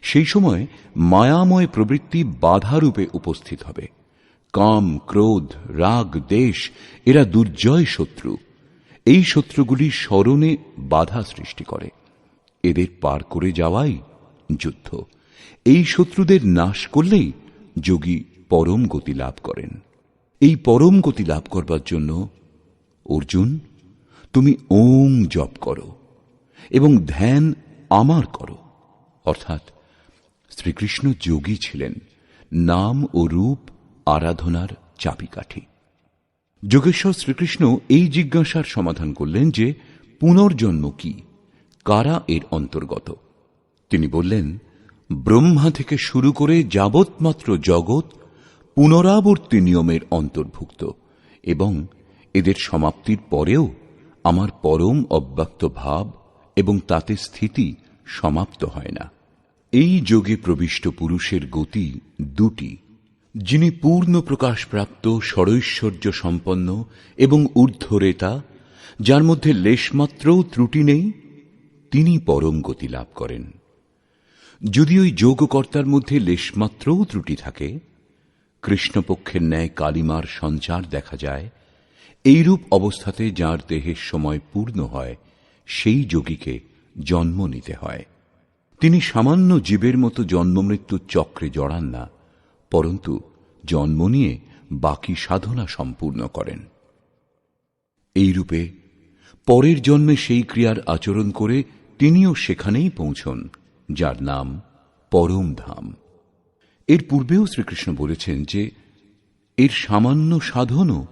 সেই সময় মায়াময় প্রবৃত্তি বাধারূপে উপস্থিত হবে। কাম, ক্রোধ, রাগ, দেশ এরা দুর্জয় শত্রু। এই শত্রুগুলি স্মরণে বাধা সৃষ্টি করে। এদের পার করে যাওয়াই যুদ্ধ। এই শত্রুদের নাশ করলেই যোগী পরম গতি লাভ করেন। এই পরম গতি লাভ করবার জন্য অর্জুন, তুমি ওম জপ করো এবং ধ্যান আমার করো। অর্থাৎ শ্রীকৃষ্ণ যোগী ছিলেন, নাম ও রূপ আরাধনার চাবিকাঠি। যোগেশ্বর শ্রীকৃষ্ণ এই জিজ্ঞাসার সমাধান করলেন যে পুনর্জন্ম কি, কারা এর অন্তর্গত। তিনি বললেন, ব্রহ্মা থেকে শুরু করে যাবৎমাত্র জগৎ পুনরাবর্তী নিয়মের অন্তর্ভুক্ত এবং এদের সমাপ্তির পরেও আমার পরম অব্যক্ত ভাব এবং তাতে স্থিতি সমাপ্ত হয় না। এই যোগে প্রবিষ্ট পুরুষের গতি দুটি। যিনি পূর্ণ প্রকাশপ্রাপ্ত, ষড়ৈশ্বর্য সম্পন্ন এবং ঊর্ধ্বরেতা, যার মধ্যে লেশমাত্রও ত্রুটি নেই, তিনি পরম গতি লাভ করেন। যদি ওই যোগকর্তার মধ্যে লেশমাত্রও ত্রুটি থাকে, কৃষ্ণপক্ষের ন্যায় কালিমার সঞ্চার দেখা যায়, এইরূপ অবস্থাতে যার দেহের সময় পূর্ণ হয় সেই যোগীকে জন্ম নিতে হয়। তিনি সামান্য জীবের মতো জন্মমৃত্যুর চক্রে জড়ান না, পরন্তু জন্ম নিয়ে বাকি সাধনা সম্পূর্ণ করেন। এইরূপে পরের জন্মে সেই ক্রিয়ার আচরণ করে তিনিও সেখানেই পৌঁছন যার নাম পরম ধাম। এর পূর্বেও শ্রীকৃষ্ণ বলেছেন যে এর সামান্য সাধনও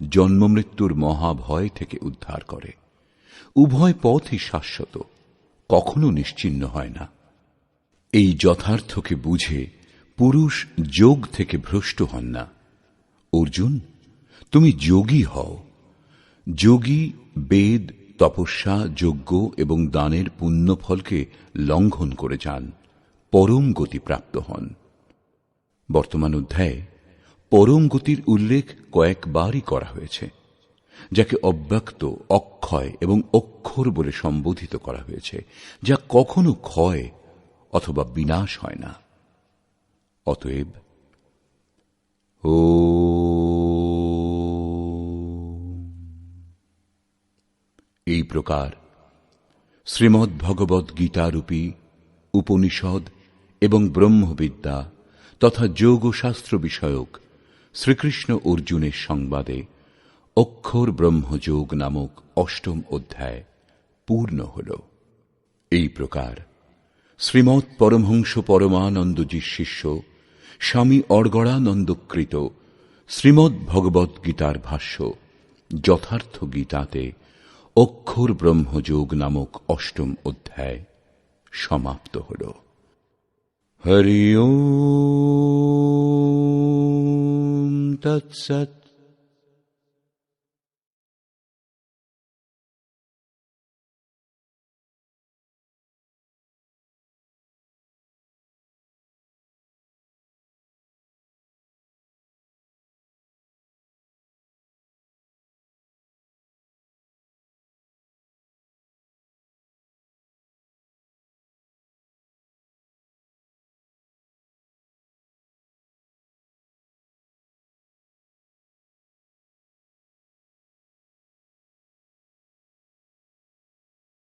জন্মমৃত্যুর মহাভয় থেকে উদ্ধার করে। উভয় পথই শাশ্বত, কখনো নিশ্চিহ্ন হয় না। এই যথার্থকে বুঝে পুরুষ যোগ থেকে ভ্রষ্ট হন না। অর্জুন, তুমি যোগী হও। যোগী বেদ, তপস্যা, যজ্ঞ এবং দানের পুণ্যফলকে লঙ্ঘন করে যান, পরম গতি প্রাপ্ত হন। বর্তমান অধ্যায়ে পরম গতির উল্লেখ কয়েকবারই করা হয়েছে, যাকে অব্যক্ত, অক্ষয় এবং অক্ষর বলে সম্বোধিত করা হয়েছে, যা কখনো ক্ষয় অথবা বিনাশ হয় না। অতএব এই প্রকার শ্রীমদ্ ভগবদ গীতারূপী উপনিষদ এবং ব্রহ্মবিদ্যা তথা যোগশাস্ত্র বিষয়ক শ্রীকৃষ্ণ অর্জুনের সংবাদে অক্ষর ব্রহ্মযোগ নামক অষ্টম অধ্যায় পূর্ণ হল। এই প্রকার শ্রীমৎ পরমহংস পরমানন্দজির শিষ্য স্বামী অর্গড়ানন্দকৃত শ্রীমদ্ ভগবদ গীতার ভাষ্য যথার্থ গীতাতে অক্ষর ব্রহ্মযোগ নামক অষ্টম অধ্যায় সমাপ্ত হল। হরি ওম তৎসৎ।